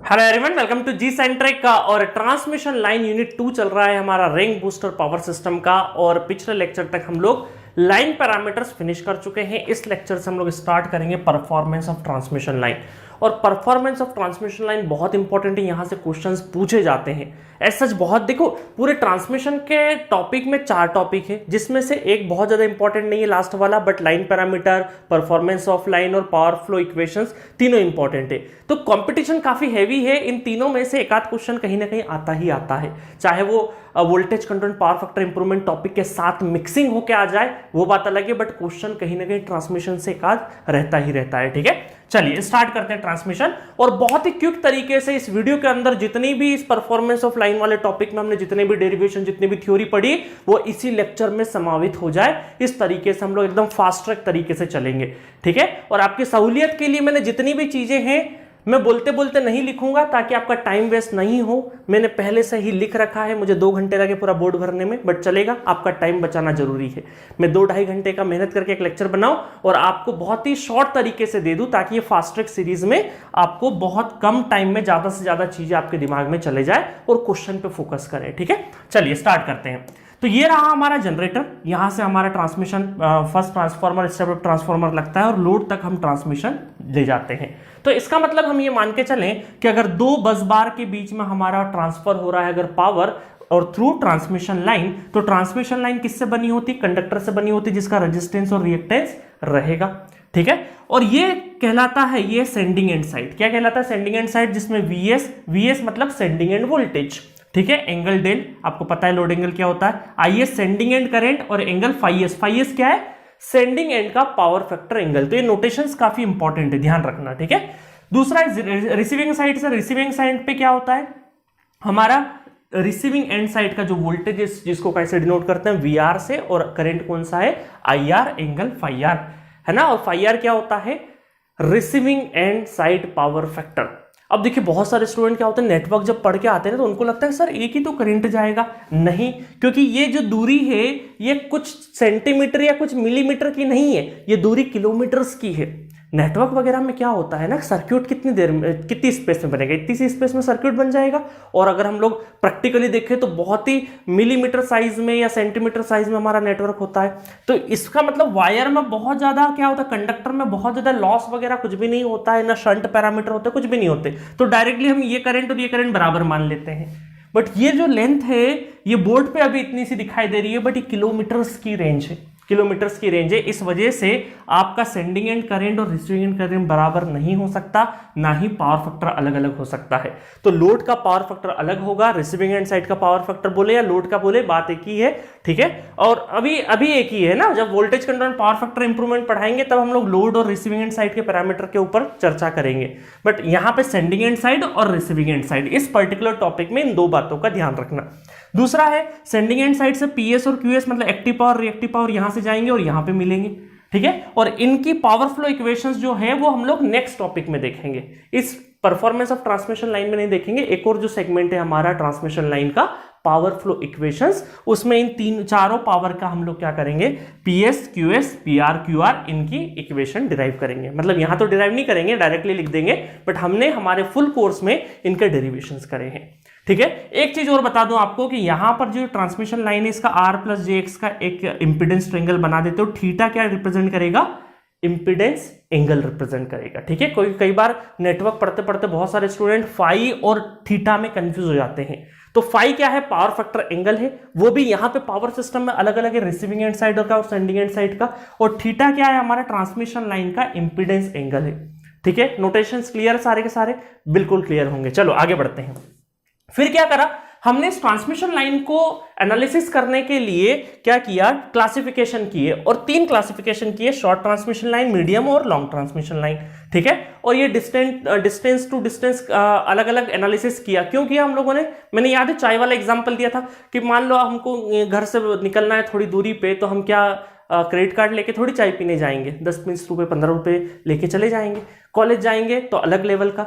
Hello everyone, welcome to G centric का। और transmission line unit 2 चल रहा है हमारा रिंग बूस्टर पावर सिस्टम का। और पिछले लेक्चर तक हम लोग लाइन पैरामीटर्स फिनिश कर चुके हैं। इस लेक्चर से हम लोग स्टार्ट करेंगे परफॉर्मेंस ऑफ ट्रांसमिशन लाइन। और परफॉर्मेंस ऑफ ट्रांसमिशन लाइन बहुत इंपॉर्टेंट है, यहां से क्वेश्चंस पूछे जाते हैं। ऐसा सच बहुत देखो, पूरे ट्रांसमिशन के टॉपिक में 4 टॉपिक है, जिसमें से एक बहुत ज्यादा इंपॉर्टेंट नहीं है लास्ट वाला, but line parameter, performance of line और पावर फ्लो इक्वेशंस तीनों इंपॉर्टेंट है। तो कंपटीशन काफी हैवी है, इन तीनों में से एक आध क्वेश्चन कहीं ना कहीं आता ही आता है, चाहे वो voltage control power factor improvement topic के साथ मिक्सिंग होकर आ जाए वो बात अलग है, बट क्वेश्चन कहीं ना कहीं ट्रांसमिशन से एक आध रहता ही रहता है। ठीक है, चलिए स्टार्ट करते हैं ट्रांसमिशन। और बहुत ही क्विक तरीके से इस वीडियो के अंदर जितनी भी इस परफॉर्मेंस ऑफ लाइन वाले टॉपिक में हमने जितने भी डेरिवेशन, जितनी भी थ्योरी पढ़ी, वो इसी लेक्चर में समावित हो जाए। इस तरीके से हम लोग एकदम फास्ट ट्रैक तरीके से चलेंगे। ठीक है, और आपकी सहूलियत के लिए मैंने जितनी भी चीजें हैं मैं बोलते बोलते नहीं लिखूंगा, ताकि आपका टाइम वेस्ट नहीं हो। मैंने पहले से ही लिख रखा है, मुझे 2 घंटे लगे पूरा बोर्ड भरने में, बट चलेगा, आपका टाइम बचाना जरूरी है। मैं 2-2.5 घंटे का मेहनत करके एक लेक्चर बनाऊं और आपको बहुत ही शॉर्ट तरीके से दे दूं, ताकि ये फास्ट ट्रैक सीरीज में आपको बहुत कम टाइम में ज्यादा से ज्यादा चीजें आपके दिमाग में चले जाए और क्वेश्चन पे फोकस करें। ठीक है, चलिए स्टार्ट करते हैं। तो ये रहा हमारा जनरेटर, यहां से हमारा transmission first transformer, step up transformer लगता है और लोड तक हम ट्रांसमिशन ले जाते हैं। तो इसका मतलब हम ये मान के चलें कि अगर 2 बस बार के बीच में हमारा ट्रांसफर हो रहा है अगर पावर और थ्रू ट्रांसमिशन लाइन, तो ट्रांसमिशन लाइन किससे बनी होती? कंडक्टर से बनी होती, जिसका रेजिस्टेंस और रिएक्टेंस रहेगा। ठीक है, और ये कहलाता है, ये सेंडिंग एंड साइड। क्या कहलाता है? सेंडिंग एंड साइड, जिसमें वीएस मतलब सेंडिंग एंड वोल्टेज। ठीक है, एंगल डेल आपको पता है, लोड एंगल क्या होता है, आईएस सेंडिंग एंड करंट, और एंगल फाइएस क्या है? सेंडिंग एंड का पावर फैक्टर एंगल। तो ये नोटेशंस काफी इंपॉर्टेंट है, ध्यान रखना। ठीक है, दूसरा रिसीविंग साइड से, रिसीविंग साइड पे क्या होता है हमारा? रिसीविंग एंड साइड का जो वोल्टेज है, जिसको कैसे डिनोट करते हैं? वीआर से, और करंट कौन सा है? आईआर एंगल फाइआर, है ना। और फाइआर क्या होता है? Receiving end side power factor. अब देखिए, बहुत सारे स्टूडेंट क्या होते हैं, नेटवर्क जब पढ़ के आते हैं तो उनको लगता है सर एक ही तो करंट जाएगा। नहीं, क्योंकि ये जो दूरी है ये कुछ सेंटीमीटर या कुछ मिलीमीटर की नहीं है, ये दूरी किलोमीटर्स की है। नेटवर्क वगैरह में क्या होता है ना, सर्किट कितनी देर में, कितनी स्पेस में बनेगा, इतनी सी स्पेस में सर्किट बन जाएगा। और अगर हम लोग प्रैक्टिकली देखें तो बहुत ही मिलीमीटर साइज में या सेंटीमीटर साइज में हमारा नेटवर्क होता है। तो इसका मतलब वायर में बहुत ज्यादा क्या होता है, कंडक्टर में बहुत ज्यादा लॉस वगैरह कुछ भी नहीं होता है, ना शंट पैरामीटर होते, कुछ भी नहीं होते। तो डायरेक्टली हम ये करंट और ये करंट बराबर मान लेते हैं। बट ये जो लेंथ है ये बोर्ड पे अभी इतनी सी दिखाई दे रही है, बट ये किलोमीटर्स की रेंज है, किलोमीटर्स की रेंज है। इस वजह से आपका सेंडिंग एंड करंट और रिसीविंग एंड करंट बराबर नहीं हो सकता, ना ही पावर फैक्टर अलग अलग हो सकता है। तो लोड का पावर फैक्टर अलग होगा, रिसीविंग एंड साइड का पावर फैक्टर बोले या लोड का बोले, बात एक ही है। ठीक है, और अभी एक ही है ना। जब voltage control power factor improvement पढ़ाएंगे तब हम लोग लोड और रिसीविंग एंड साइड के पैरामीटर के ऊपर चर्चा करेंगे। बट यहां पे सेंडिंग एंड साइड और रिसीविंग एंड साइड, इस पर्टिकुलर टॉपिक में इन 2 बातों का ध्यान रखना। दूसरा है सेंडिंग एंड साइड से पीएस और क्यूएस मतलब एक्टिव पावर, रिएक्टिव पावर, यहां से जाएंगे और यहां पे मिलेंगे। ठीक है, और इनकी पावर फ्लो इक्वेशंस जो है वो हम लोग नेक्स्ट टॉपिक में देखेंगे, इस परफॉर्मेंस ऑफ ट्रांसमिशन लाइन में नहीं देखेंगे। एक और जो सेगमेंट है हमारा ट्रांसमिशन लाइन का, पावर फ्लो इक्वेशंस, उसमें इन चारों पावर का हम लोग क्या करेंगे? पीएस, क्यूएस, पीआर, क्यूआर, इनकी इक्वेशन डिराइव करेंगे। मतलब यहां तो डिराइव नहीं करेंगे, डायरेक्टली लिख देंगे, बट हमने हमारे फुल कोर्स में इनके डेरिवेशंस करे हैं। ठीक है, एक चीज और बता दूं आपको कि यहां पर जो ट्रांसमिशन लाइन है इसका आर प्लस जेएक्स का एक इंपीडेंस ट्रायंगल बना देते हो। थीटा क्या रिप्रेजेंट करेगा? इंपीडेंस एंगल रिप्रेजेंट करेगा। ठीक है, कई बार नेटवर्क पढ़ते पढ़ते बहुत सारे स्टूडेंट फाई और थीटा में कंफ्यूज हो जाते हैं। तो फाई क्या है? पावर फैक्टर एंगल है, वो भी यहां पे पावर सिस्टम में अलग अलग है, रिसीविंग एंड साइड का और सेंडिंग एंड साइड का। और थीटा क्या है? हमारा ट्रांसमिशन लाइन का इंपीडेंस एंगल है। ठीक है, नोटेशंस क्लियर सारे के सारे? बिल्कुल क्लियर होंगे। चलो आगे बढ़ते हैं। फिर क्या करा हमने? इस ट्रांसमिशन लाइन को एनालिसिस करने के लिए क्या किया? क्लासिफिकेशन किए, और 3 क्लासिफिकेशन किए, शॉर्ट ट्रांसमिशन लाइन, मीडियम और लॉन्ग ट्रांसमिशन लाइन। ठीक है, और ये डिस्टेंस टू डिस्टेंस अलग अलग एनालिसिस किया। क्यों किया हम लोगों ने? मैंने याद है चाय वाला एग्जांपल दिया था कि मान लो हमको घर से निकलना है थोड़ी दूरी पे, तो हम क्या क्रेडिट कार्ड लेके थोड़ी चाय पीने जाएंगे, 10-20 रुपए 15 रुपए लेके चले जाएंगे। कॉलेज जाएंगे तो अलग लेवल का,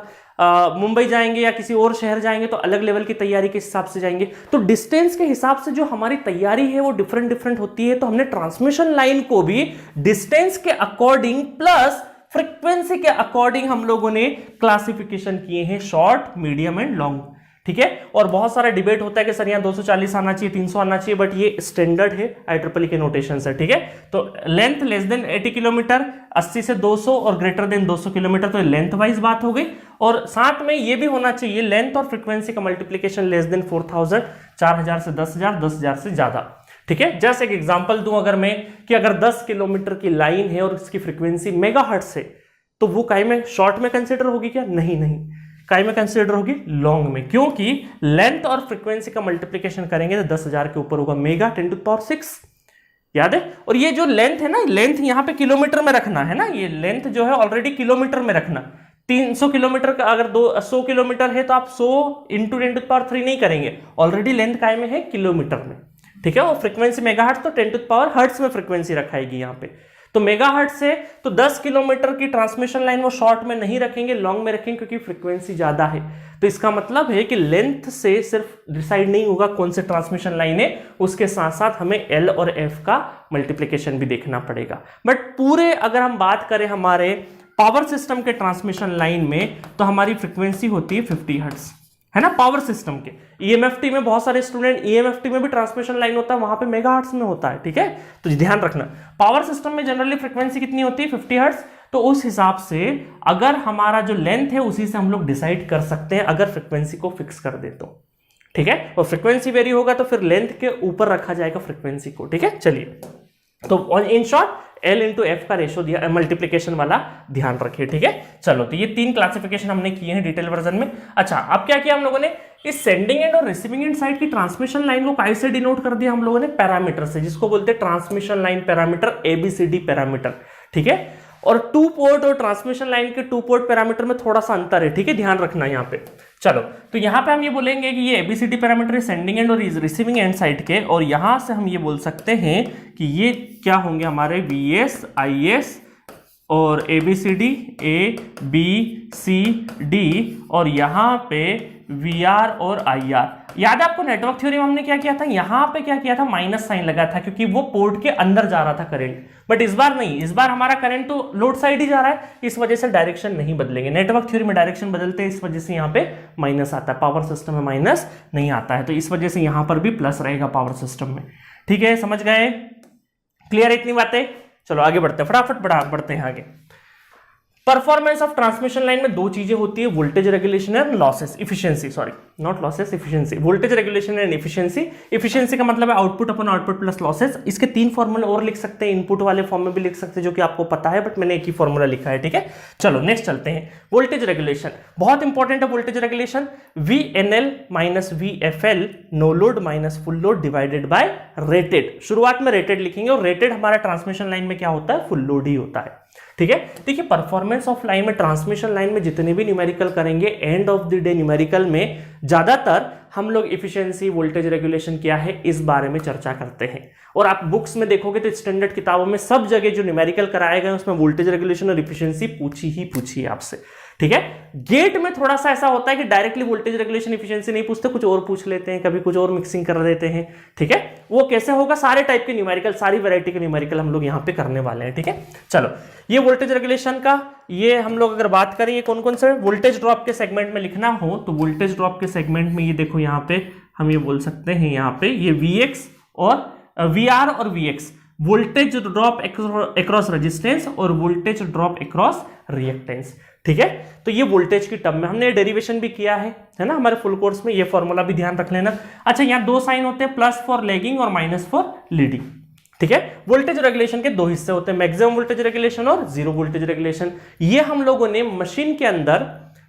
मुंबई जाएंगे या किसी और शहर जाएंगे तो अलग लेवल की तैयारी के हिसाब से जाएंगे। तो डिस्टेंस के हिसाब से जो हमारी तैयारी है वो डिफरेंट होती है। तो हमने ट्रांसमिशन लाइन को भी डिस्टेंस के अकॉर्डिंग प्लस फ्रीक्वेंसी के अकॉर्डिंग हम लोगों ने क्लासिफिकेशन किए हैं, शॉर्ट, मीडियम एंड लॉन्ग, ठीक है। और बहुत सारा डिबेट होता है कि सर यहाँ 240 आना चाहिए, 300 आना चाहिए, बट ये स्टैंडर्ड है IEEE के नोटेशन से, ठीक है। तो लेंथ लेस देन 80 किलोमीटर, 80 से 200 और ग्रेटर देन 200 किलोमीटर, तो लेंथ वाइज बात हो गई। और साथ में ये भी होना चाहिए लेंथ और फ्रीक्वेंसी का मल्टीप्लीकेशन लेस देन 4000, 4000 से 10,000, 10,000 से ज्यादा, ठीक है। जैसे एक एग्जांपल दूं अगर मैं, कि अगर 10 किलोमीटर की लाइन है और इसकी फ्रीक्वेंसी मेगाहर्ट्ज है, तो वो काय में शॉर्ट में कंसिडर होगी क्या? नहीं, काय में कंसिडर होगी? लॉन्ग में, क्योंकि लेंथ और फ्रीक्वेंसी का मल्टीप्लीकेशन करेंगे तो 10,000 के ऊपर होगा, मेगा 10⁶, याद है। और ये जो लेंथ है ना, लेंथ यहां पे किलोमीटर में रखना है ना, ये लेंथ जो है ऑलरेडी किलोमीटर में रखना। 300 किलोमीटर का अगर 100 किलोमीटर है तो आप 100 इंटू 10⁻³ नहीं करेंगे, ऑलरेडी लेंथ काय में है? किलोमीटर में, ठीक है। और फ्रीक्वेंसी मेगाहर्ट्ज, तो 10⁻हर्ट्ज में फ्रीक्वेंसी रखाएगी यहाँ पे। तो मेगाहर्ट्ज से तो 10 किलोमीटर की ट्रांसमिशन लाइन वो शॉर्ट में नहीं रखेंगे, लॉन्ग में रखेंगे, क्योंकि फ्रीक्वेंसी ज्यादा है। तो इसका मतलब है कि लेंथ से सिर्फ डिसाइड नहीं होगा कौन से ट्रांसमिशन लाइन है, उसके साथ साथ हमें एल और एफ का मल्टीप्लीकेशन भी देखना पड़ेगा। बट पूरे अगर हम बात करें हमारे पावर सिस्टम के ट्रांसमिशन लाइन में, तो हमारी फ्रीक्वेंसी होती है 50 हर्ट्ज, है ना, पावर सिस्टम के। EMFT में बहुत सारे स्टूडेंट, EMFT में भी ट्रांसमिशन लाइन होता है, वहां पे मेगाहर्ट्ज में होता है, ठीक है। तो ध्यान रखना, पावर सिस्टम में जनरली फ्रीक्वेंसी कितनी होती है? 50 हर्ट्ज। तो उस हिसाब से अगर हमारा जो लेंथ है उसी से हम लोग डिसाइड कर सकते हैं, अगर फ्रीक्वेंसी को फिक्स कर दे तो, ठीक है। और फ्रीक्वेंसी वेरी होगा तो फिर लेंथ के ऊपर रखा जाएगा फ्रीक्वेंसी को, ठीक है। चलिए, तो in short L into F का रेशो दिया, मल्टीप्लीकेशन वाला ध्यान रखिए, ठीक है। चलो, तो ये 3 क्लासिफिकेशन हमने किए हैं डिटेल वर्जन में। अच्छा, अब क्या किया हम लोगों ने? इस सेंडिंग एंड और रिसीविंग एंड साइड की ट्रांसमिशन लाइन को कैसे डिनोट कर दिया हम लोगों ने? पैरामीटर से, जिसको बोलते हैं transmission line parameter, ABCD parameter, ठीक है। और 2 पोर्ट और ट्रांसमिशन लाइन के 2 पोर्ट पैरामीटर में थोड़ा सा अंतर है, ठीक है, ध्यान रखना यहाँ पे। चलो, तो यहाँ पे हम ये बोलेंगे कि ये ABCD पैरामीटर है सेंडिंग एंड और रिसीविंग एंड साइड के, और यहां से हम ये बोल सकते हैं कि ये क्या होंगे हमारे VS, IS और ABCD, ABCD, और यहां पे VR और IR। याद है आपको नेटवर्क थ्योरी में हमने क्या किया था? यहां पे क्या किया था? माइनस साइन लगा था, क्योंकि वो पोर्ट के अंदर जा रहा था करंट। बट इस बार नहीं, इस बार हमारा करंट तो लोड साइड ही जा रहा है, इस वजह से डायरेक्शन नहीं बदलेंगे। नेटवर्क थ्योरी में डायरेक्शन बदलते हैं, इस वजह से यहाँ पे माइनस आता है, पावर सिस्टम में माइनस नहीं आता है, तो इस वजह से यहां पर भी प्लस रहेगा पावर सिस्टम में, ठीक है। समझ गए? क्लियर है इतनी बातें? चलो आगे बढ़ते हैं, फटाफट बढ़ते हैं आगे। परफॉर्मेंस ऑफ ट्रांसमिशन लाइन में 2 चीजें होती है, voltage regulation and losses, efficiency, sorry not losses, efficiency. Voltage regulation and efficiency. Efficiency का मतलब है आउटपुट अपन आउटपुट प्लस लॉसेस। इसके 3 फॉर्मूले और लिख सकते हैं, इनपुट वाले फॉर्म में भी लिख सकते हैं, जो कि आपको पता है, बट मैंने एक ही फॉर्मूला लिखा है, ठीक है। चलो नेक्स्ट चलते हैं। वोल्टेज रेगुलेशन बहुत इंपॉर्टेंट है। Voltage regulation VNL minus VFL, no load minus full load divided by rated. शुरुआत में रेटेड लिखेंगे, और रेटेड हमारा ट्रांसमिशन लाइन में क्या होता है? फुल लोड ही होता है, ठीक है। देखिए, परफॉर्मेंस ऑफ लाइन में, ट्रांसमिशन लाइन में जितने भी न्यूमेरिकल करेंगे, end of the day numerical में ज्यादातर हम लोग इफिशिएंसी, वोल्टेज रेगुलेशन क्या है, इस बारे में चर्चा करते हैं। और आप बुक्स में देखोगे तो स्टैंडर्ड किताबों में सब जगह जो न्यूमेरिकल कराए गए उसमें वोल्टेज रेगुलेशन और इफिशिएंसी पूछी है आपसे, ठीक है। गेट में थोड़ा सा ऐसा होता है कि डायरेक्टली वोल्टेज रेगुलेशन इफिशिएंसी नहीं पूछते, कुछ और पूछ लेते हैं, कभी कुछ और मिक्सिंग कर देते हैं, ठीक है। वो कैसे होगा? सारे टाइप के न्यूमेरिकल, सारी वैरायटी के न्यूमेरिकल हम लोग यहाँ पे करने वाले हैं, ठीक है। चलो, ये वोल्टेज रेगुलेशन का, ये हम लोग अगर बात करें, ये कौन कौन से वोल्टेज ड्रॉप के सेगमेंट में लिखना हो तो वोल्टेज ड्रॉप के सेगमेंट में ये देखो, यहाँ पे हम ये बोल सकते हैं, यहाँ पे ये VX और VR और VX, voltage drop across resistance और वोल्टेज ड्रॉप अक्रॉस रिएक्टेंस, ठीक है। तो ये वोल्टेज की टर्म में हमने डेरिवेशन भी किया है ना हमारे फुल कोर्स में, ये फॉर्मूला भी ध्यान रख लेना। अच्छा, यहाँ 2 साइन होते हैं, प्लस फॉर लैगिंग और माइनस फॉर लीडिंग, ठीक है। वोल्टेज रेगुलेशन के 2 हिस्से होते हैं, मैक्सिमम वोल्टेज रेगुलेशन और जीरो वोल्टेज रेगुलेशन। ये हम लोगों ने मशीन के अंदर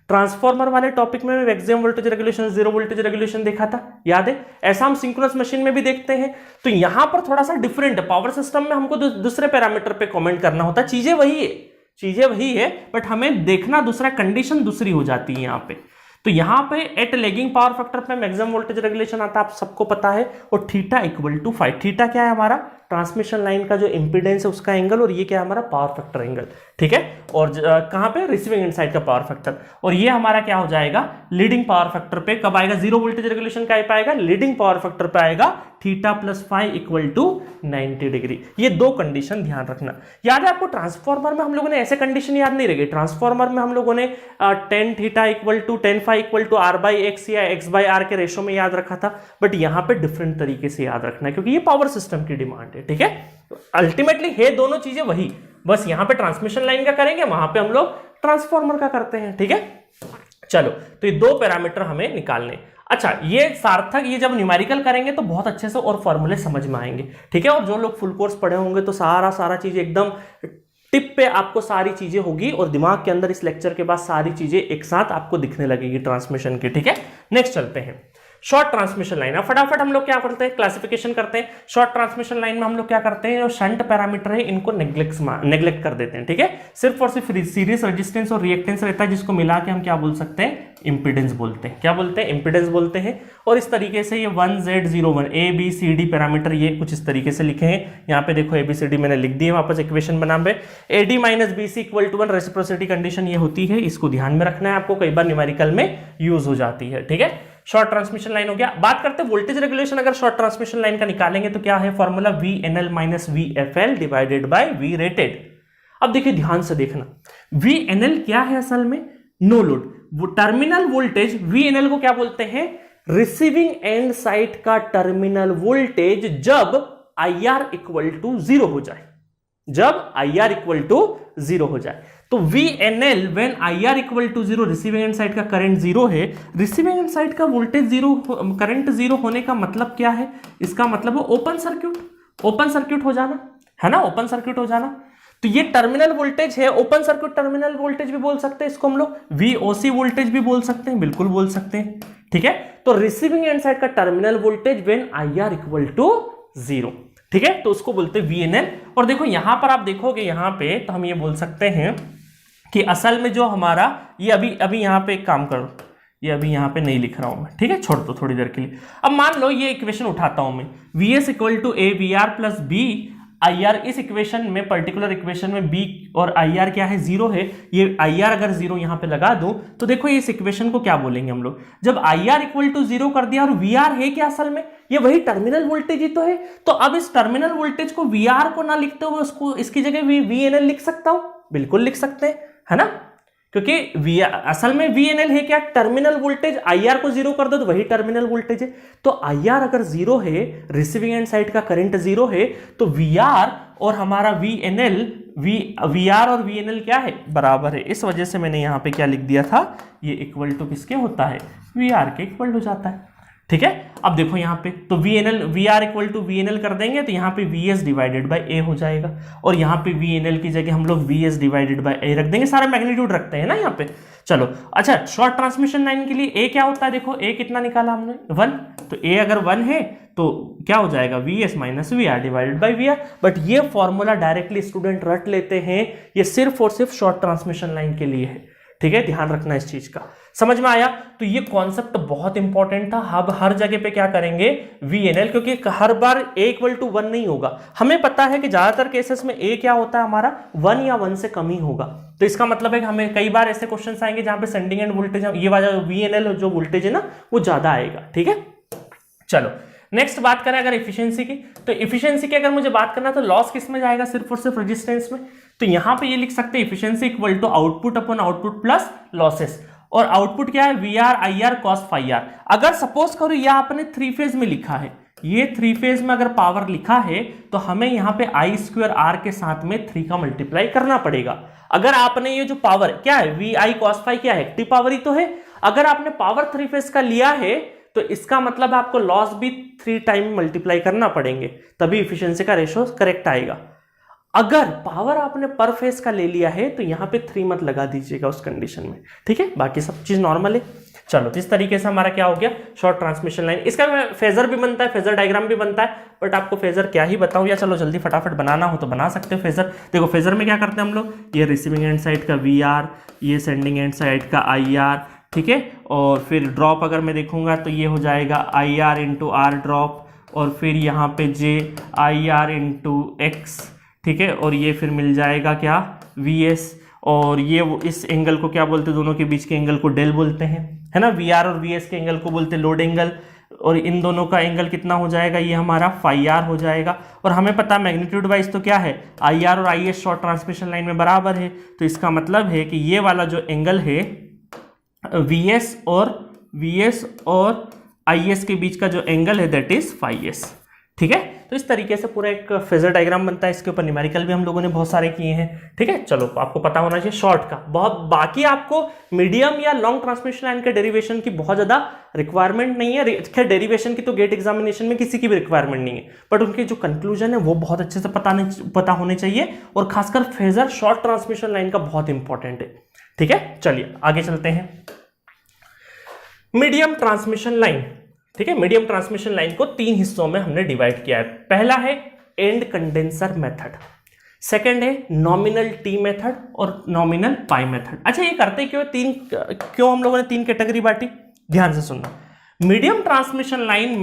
ट्रांसफॉर्मर वाले टॉपिक में maximum voltage regulation, zero voltage regulation देखा था, याद है। ऐसा हम सिंक्रोनस मशीन में भी देखते हैं। तो यहां पर थोड़ा सा डिफरेंट है, पावर सिस्टम में हमको दूसरे पैरामीटर पे कमेंट करना होता है, चीजें वही है, बट हमें देखना दूसरा, कंडीशन दूसरी हो जाती है यहाँ पे। तो यहां पे एट लेगिंग पावर फैक्टर पे मैक्सिमम वोल्टेज रेगुलेशन आता है, आप सबको पता है, और थीटा इक्वल टू 5। थीटा क्या है? हमारा ट्रांसमिशन लाइन का जो इंपीडेंस है उसका एंगल, और ये क्या है? हमारा पावर फैक्टर एंगल, ठीक है। और कहां पे, रिसीविंग एंड साइड का पावर फैक्टर, और ये हमारा क्या हो जाएगा, लीडिंग पावर फैक्टर पे कब आएगा, जीरो वोल्टेज रेगुलेशन का आएगा, लीडिंग पावर फैक्टर पे आएगा theta plus five equal to 90 डिग्री। ये दो कंडीशन ध्यान रखना। याद है आपको ट्रांसफॉर्मर में हम लोगों ने ऐसे कंडीशन याद नहीं रखी, ट्रांसफॉर्मर में हम लोगों ने tan theta equal to tan five equal to R by X या एक्स बाई आर के रेशो में याद रखा था, बट यहां पे डिफरेंट तरीके से याद रखना है क्योंकि ये पावर सिस्टम की डिमांड है, ठीक है। अल्टीमेटली है दोनों चीजें वही, बस यहां पे ट्रांसमिशन लाइन का करेंगे, वहां पे हम लोग ट्रांसफॉर्मर का करते हैं, ठीक है। चलो, तो ये दो पैरामीटर हमें निकालने। अच्छा, ये सार्थक, ये जब न्यूमेरिकल करेंगे तो बहुत अच्छे से और फॉर्मूले समझ में आएंगे, ठीक है। और जो लोग फुल कोर्स पढ़े होंगे तो सारा चीज एकदम टिप पे आपको सारी चीजें होगी और दिमाग के अंदर इस लेक्चर के बाद सारी चीजें एक साथ आपको दिखने लगेगी ट्रांसमिशन की, ठीक है। नेक्स्ट चलते हैं शॉर्ट ट्रांसमिशन लाइन। अब फटाफट हम लोग क्या करते हैं, क्लासिफिकेशन करते हैं। शॉर्ट ट्रांसमिशन लाइन में हम लोग क्या करते हैं, जो शंट पैरामीटर है इनको नेग्लेक्ट कर देते हैं, ठीक है। सिर्फ और सिर्फ सीरीज रेजिस्टेंस और रिएक्टेंस रहता है, जिसको मिला के हम क्या बोल सकते हैं, इंपीडेंस बोलते हैं। क्या बोलते हैं, इंपीडेंस बोलते हैं। और इस तरीके से ये 1Z01 ABCD पैरामीटर ये कुछ इस तरीके से लिखे हैं। यहाँ पे देखो ABCD मैंने लिख दी है वापस इक्वेशन बनाम पे। AD minus BC equal to 1 reciprocity condition ये होती है, इसको ध्यान में रखना है आपको, कई बार न्यूमेरिकल में यूज हो जाती है, ठीक है। शॉर्ट ट्रांसमिशन लाइन हो गया। बात करते हैं वोल्टेज रेगुलेशन, अगर शॉर्ट ट्रांसमिशन लाइन का निकालेंगे तो क्या है formula, VNL minus VFL divided by V rated. अब देखिए ध्यान से देखना, VNL क्या है असल में, नो लोड वो टर्मिनल वोल्टेज। VNL को क्या बोलते हैं, रिसीविंग एंड साइड का टर्मिनल वोल्टेज जब IR इक्वल टू 0 हो जाए, जब IR इक्वल टू 0 हो जाए। तो VNL when IR equal to 0, receiving end side का करंट 0 है, रिसीविंग एंड साइड का वोल्टेज 0, करंट 0 होने का मतलब क्या है, इसका मतलब है ओपन सर्किट हो जाना, है ना, ओपन सर्किट हो जाना। तो ये टर्मिनल वोल्टेज है, ओपन सर्किट टर्मिनल वोल्टेज भी बोल सकते हैं इसको हम लोग, VOC वोल्टेज भी बोल सकते हैं, बिल्कुल बोल सकते हैं, ठीक है। तो रिसीविंग एंड साइड का terminal voltage when IR equal to 0, ठीक है, तो उसको बोलते हैं VNL। और देखो यहां पर आप देखोगे, यहां पे तो हम ये बोल सकते हैं कि असल में जो हमारा ये अभी यहां पे एक काम करो, ये अभी यहां पे नहीं लिख रहा हूं मैं, ठीक है, छोड़ दो थोड़ी देर के लिए। अब मान लो ये इक्वेशन उठाता हूं मैं, VS equal to AVR plus B IR। इस इक्वेशन में, पर्टिकुलर इक्वेशन में B और IR क्या है, 0 है। ये IR अगर 0 यहां पे लगा दूं तो देखो इस इक्वेशन को क्या बोलेंगे हम लोग, जब IR इक्वल टू 0 कर दिया और VR है क्या असल में, ये वही टर्मिनल वोल्टेज ही तो है। तो अब इस टर्मिनल वोल्टेज को VR को ना लिखते हुए उसको इसकी जगह VNL लिख सकता हूं, बिल्कुल लिख सकते हैं, है ना, क्योंकि असल में VNL है क्या, टर्मिनल वोल्टेज। IR को 0 कर दो तो वही टर्मिनल वोल्टेज है। तो IR अगर 0 है, रिसीविंग एंड साइड का करंट 0 है, तो VR और हमारा VNL, VR और VNL क्या है, बराबर है। इस वजह से मैंने यहां पे क्या लिख दिया था, ये इक्वल टू किसके होता है, VR के इक्वल हो जाता है, ठीक है। अब देखो यहाँ पे तो VR इक्वल टू VNL कर देंगे तो यहाँ पे VS डिवाइडेड बाय A हो जाएगा, और यहाँ पे VNL की जगह हम लोग VS डिवाइडेड बाय A रख देंगे, सारा मैग्नीट्यूड रखते हैं ना यहाँ पे। चलो अच्छा, शॉर्ट ट्रांसमिशन लाइन के लिए A क्या होता है, देखो A कितना निकाला हमने, 1। तो A अगर 1 है तो क्या हो जाएगा, VS minus VR divided by VR। But ये फॉर्मूला डायरेक्टली स्टूडेंट रट लेते हैं, ये सिर्फ और सिर्फ शॉर्ट ट्रांसमिशन लाइन के लिए है, ठीक है, ध्यान रखना इस चीज का। समझ में आया। तो ये कॉन्सेप्ट बहुत इंपॉर्टेंट था। अब हर जगह पे क्या करेंगे, VNL, क्योंकि हर बार A इक्वल टू 1 नहीं होगा। हमें पता है कि ज्यादातर केसेस में A क्या होता है हमारा, 1 या 1 से कम ही होगा। तो इसका मतलब है कि हमें कई बार ऐसे क्वेश्चन आएंगे जहां पे सेंडिंग एंड वोल्टेज, ये वाला VNL जो वोल्टेज है ना वो ज्यादा आएगा, ठीक है। चलो नेक्स्ट बात करें अगर एफिशिएंसी की, तो एफिशिएंसी की अगर मुझे बात करना तो लॉस किस में जाएगा, सिर्फ और सिर्फ रेजिस्टेंस में। तो यहां पे ये लिख सकते हैं efficiency equal to output upon output plus losses. और आउटपुट क्या है, VR IR cos phi r। अगर सपोज करो ये आपने 3 फेज में लिखा है, ये 3 फेज में अगर पावर लिखा है तो हमें यहाँ पे I2R के साथ में 3 का मल्टीप्लाई करना पड़ेगा। अगर आपने ये जो पावर क्या है VI cos phi क्या है, एक्टिव पावर ही तो है। अगर आपने पावर 3 फेज का लिया है तो इसका मतलब आपको लॉस भी 3 टाइम मल्टीप्लाई करना पड़ेंगे, तभी इफिशियंसी का रेशो करेक्ट आएगा। अगर पावर आपने पर फेस का ले लिया है तो यहां पे 3 मत लगा दीजिएगा उस कंडीशन में, ठीक है, बाकी सब चीज नॉर्मल है। चलो तो इस तरीके से हमारा क्या हो गया, शॉर्ट ट्रांसमिशन लाइन। इसका फेजर भी बनता है, फेजर डायग्राम भी बनता है, बट आपको फेजर क्या ही बताऊं, या चलो जल्दी फटाफट बनाना हो तो बना सकते हो फेजर। देखो फेजर में क्या करते हैं हम लोग, ये रिसीविंग एंड साइड का VR, ये सेंडिंग एंड साइड का IR, ठीक है, और फिर ड्रॉप अगर मैं देखूंगा तो ये हो जाएगा IR इंटू R ड्रॉप, और फिर यहाँ पे J IR इंटू X, ठीक है, और ये फिर मिल जाएगा क्या VS, और ये इस एंगल को क्या बोलते हैं, दोनों के बीच के एंगल को डेल बोलते हैं, है ना। VR और VS के एंगल को बोलते हैं लोड एंगल, और इन दोनों का एंगल कितना हो जाएगा, ये हमारा फाई आर हो जाएगा। और हमें पता है मैग्नीट्यूड वाइज तो क्या है, IR और IS शॉर्ट ट्रांसमिशन लाइन में बराबर है, तो इसका मतलब है कि ये वाला जो एंगल है VS और IS के बीच का जो एंगल है दैट इज फाई S, ठीक है। तो इस तरीके से पूरा एक फेजर डायग्राम बनता है, इसके ऊपर न्यूमेरिकल भी हम लोगों ने बहुत सारे किए हैं, ठीक है। चलो आपको पता होना चाहिए शॉर्ट का, बहुत बाकी आपको मीडियम या लॉन्ग ट्रांसमिशन लाइन के डेरिवेशन की बहुत ज्यादा रिक्वायरमेंट नहीं है। खैर डेरिवेशन की तो गेट एग्जामिनेशन में किसी की भी रिक्वायरमेंट नहीं है, बट उनके जो कंक्लूजन है वो बहुत अच्छे से पता होने चाहिए, और खासकर फेजर शॉर्ट ट्रांसमिशन लाइन का बहुत इंपॉर्टेंट है, ठीक है। चलिए आगे चलते हैं। मीडियम ट्रांसमिशन लाइन, ठीक है। मीडियम ट्रांसमिशन लाइन को 3 हिस्सों में हमने डिवाइड किया है। पहला है एंड कंडेंसर मेथड, सेकंड है नॉमिनल टी मेथड, और नॉमिनल पाई मेथड। अच्छा, ये करते क्यों हम लोगों ने 3 कैटेगरी बांटी, ध्यान से सुनना। मीडियम ट्रांसमिशन लाइन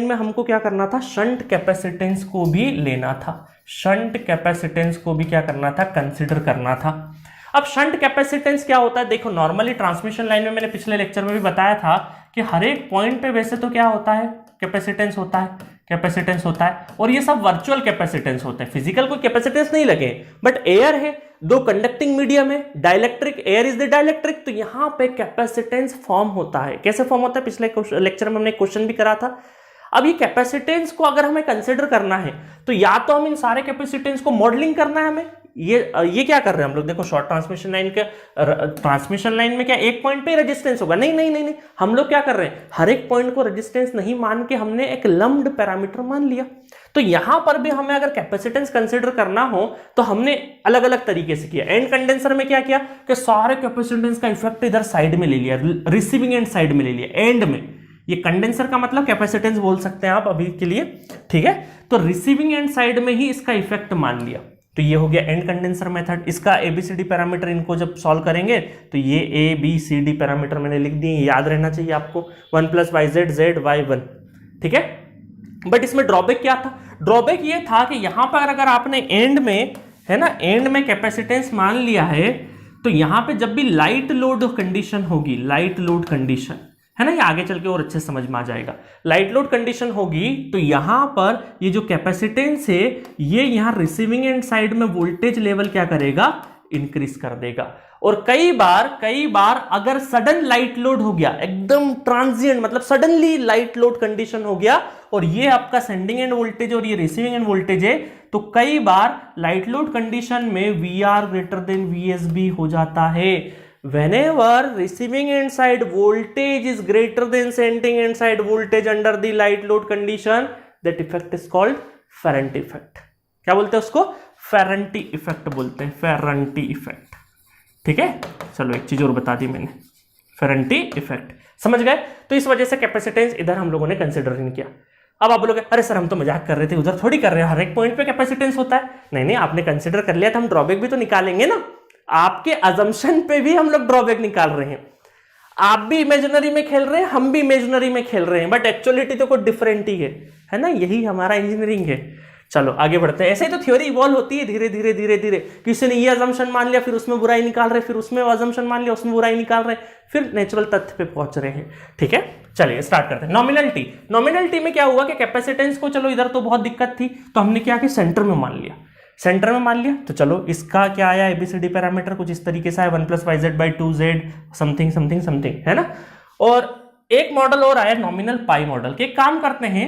में हमको क्या करना था, शंट कैपेसिटेंस को भी लेना था, शंट कैपेसिटेंस को भी क्या करना था, कंसिडर करना था। अब शंट कैपेसिटेंस क्या होता है, देखो नॉर्मली ट्रांसमिशन लाइन में मैंने पिछले लेक्चर में भी बताया था कि हर एक पॉइंट पे वैसे तो क्या होता है, कैपेसिटेंस होता है, और ये सब वर्चुअल कैपेसिटेंस होते हैं, फिजिकल कोई कैपेसिटेंस नहीं लगे, बट एयर है, 2 कंडक्टिंग मीडियम है, dielectric, air is the dielectric, तो यहां पे कैपेसिटेंस फॉर्म होता है। कैसे फॉर्म होता है, पिछले लेक्चर में हमने क्वेश्चन भी करा था। अब ये कैपेसिटेंस को अगर हमें कंसिडर करना है तो या तो हम इन सारे कैपेसिटेंस को मॉडलिंग करना है हमें, ये क्या कर रहे हैं हम लोग, देखो शॉर्ट ट्रांसमिशन लाइन में क्या एक पॉइंट पे रेजिस्टेंस होगा, नहीं, हम लोग क्या कर रहे हैं, हर एक पॉइंट को रेजिस्टेंस नहीं मान के हमने एक लम्प्ड पैरामीटर मान लिया। तो यहां पर भी हमें अगर कैपेसिटेंस कंसिडर करना हो तो हमने अलग अलग तरीके से किया। एंड कंडेंसर में क्या किया कि सारे कैपेसिटेंस का इफेक्ट इधर साइड में ले लिया, रिसीविंग एंड साइड में ले लिया, एंड में। ये कंडेंसर का मतलब कैपेसिटेंस बोल सकते हैं आप अभी के लिए, ठीक है। तो रिसीविंग एंड साइड में ही इसका इफेक्ट मान लिया, तो ये हो गया एंड कंडेंसर मेथड। इसका ABCD पैरामीटर इनको जब सॉल्व करेंगे तो ये ABCD पैरामीटर मैंने लिख दिए, याद रहना चाहिए आपको, 1 + YZ Z Y1, ठीक है। बट इसमें ड्रॉबैक क्या था, ड्रॉबैक ये था कि यहां पर अगर आपने एंड में, है ना, एंड में कैपेसिटेंस मान लिया है, तो यहां पे जब भी लाइट लोड कंडीशन होगी, लाइट लोड कंडीशन, है ना, ये आगे चल के और अच्छे समझ में आ जाएगा। लाइट लोड कंडीशन होगी तो यहां पर ये जो कैपेसिटेंस है ये यहां रिसीविंग एंड साइड में वोल्टेज लेवल क्या करेगा, इंक्रीज कर देगा। और कई बार अगर सडन लाइट लोड हो गया, एकदम ट्रांजिएंट, मतलब सडनली लाइट लोड कंडीशन हो गया, और ये आपका सेंडिंग एंड वोल्टेज और ये रिसीविंग एंड वोल्टेज है, तो कई बार लाइट लोड कंडीशन में VR > VSB हो जाता है। Whenever receiving end side voltage is greater than sending end side voltage under the light load condition, that effect is called Ferranti effect। क्या बोलते हैं उसको, Ferranti effect बोलते हैं, Ferranti effect, ठीक है। चलो एक चीज और बता दी मैंने, Ferranti effect, समझ गए। तो इस वजह से कैपेसिटेंस इधर हम लोगों ने कंसिडर नहीं किया। अब आप बोलोगे अरे सर हम तो मजाक कर रहे थे, उधर थोड़ी कर रहे हैं, हर एक पॉइंट पे कैपेसिटेंस होता है। नहीं, आपने कंसिडर कर लिया तो हम ड्रॉबैक भी तो निकालेंगे ना, आपके अजम्पशन पे भी हम लोग ड्रॉबैक निकाल रहे हैं। आप भी इमेजिनरी में खेल रहे हैं, हम भी इमेजिनरी में खेल रहे हैं, बट एक्चुअलिटी तो कुछ डिफरेंट ही है ना, यही हमारा इंजीनियरिंग है। चलो आगे बढ़ते हैं। ऐसे ही तो थ्योरी इवॉल्व होती है धीरे धीरे। किसी ने ये अजम्पशन मान लिया, फिर उसमें बुराई निकाल रहे, फिर उसमें अजम्पशन मान लिया, उसमें बुराई निकाल रहे, फिर नेचुरल तथ्य पे पहुंच रहे हैं, ठीक है। चलिए स्टार्ट करते हैं। नॉमिनलिटी में क्या हुआ कि कैपेसिटेंस को, चलो इधर तो बहुत दिक्कत थी, तो हमने क्या किया, सेंटर में मान लिया। तो चलो इसका क्या आया, ABCD पैरामीटर कुछ इस तरीके से आया, 1 + YZ/2Z समथिंग, है ना। और एक मॉडल और आया नॉमिनल पाई मॉडल के। काम करते हैं,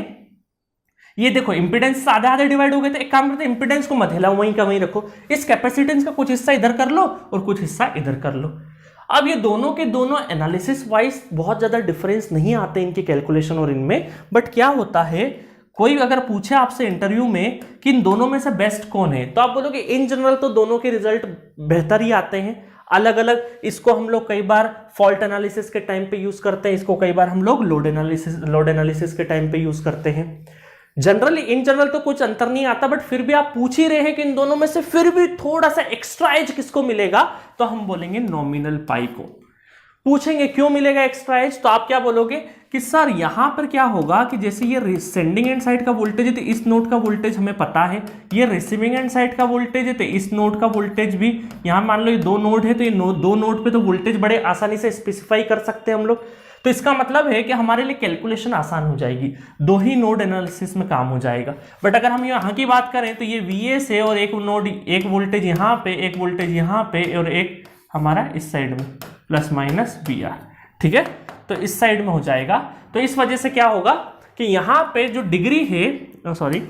ये देखो इंपीडेंस आधे डिवाइड हो गए थे, एक काम करते हैं इंपीडेंस को मत हिलाओ, वहीं का वहीं रखो, इस कैपेसिटेंस का कुछ हिस्सा इधर कर लो और कुछ हिस्सा इधर कर लो। अब ये दोनों के दोनों एनालिसिस वाइज बहुत ज्यादा डिफरेंस नहीं आते इनके कैलकुलेशन और इनमें, बट क्या होता है, कोई अगर पूछे आपसे इंटरव्यू में कि इन दोनों में से बेस्ट कौन है, तो आप बोलोगे इन जनरल तो दोनों के रिजल्ट बेहतर ही आते हैं, अलग अलग। इसको हम लोग कई बार फॉल्ट एनालिसिस के टाइम पे यूज करते हैं, इसको कई बार हम लोग लोड एनालिसिस के टाइम पे यूज करते हैं। जनरली इन जनरल तो कुछ अंतर नहीं आता, बट फिर भी आप पूछ ही रहे हैं कि इन दोनों में से फिर भी थोड़ा सा एक्स्ट्रा एज किसको मिलेगा, तो हम बोलेंगे नॉमिनल पाई को। पूछेंगे क्यों मिलेगा एक्स्ट्रा एज, तो आप क्या बोलोगे कि सर यहां पर क्या होगा कि जैसे ये सेंडिंग एंड साइड का वोल्टेज है तो इस नोड का वोल्टेज हमें पता है, ये रिसीविंग एंड साइड का वोल्टेज है तो इस नोड का वोल्टेज भी, यहां मान लो ये दो नोड है तो ये दो नोड पे तो वोल्टेज बड़े आसानी से स्पेसिफाई कर सकते हैं हम लोग। तो इसका मतलब है कि हमारे लिए कैलकुलेशन आसान हो जाएगी, दो ही नोड एनालिसिस में काम हो जाएगा। बट अगर हम यहाँ की बात करें तो ये VS है और एक नोड, एक वोल्टेज यहाँ पे, एक वोल्टेज यहाँ पे और एक हमारा इस साइड में प्लस माइनस VR, ठीक है, तो इस साइड में हो जाएगा। तो इस वजह से क्या होगा कि यहाँ पे जो डिग्री है, सॉरी,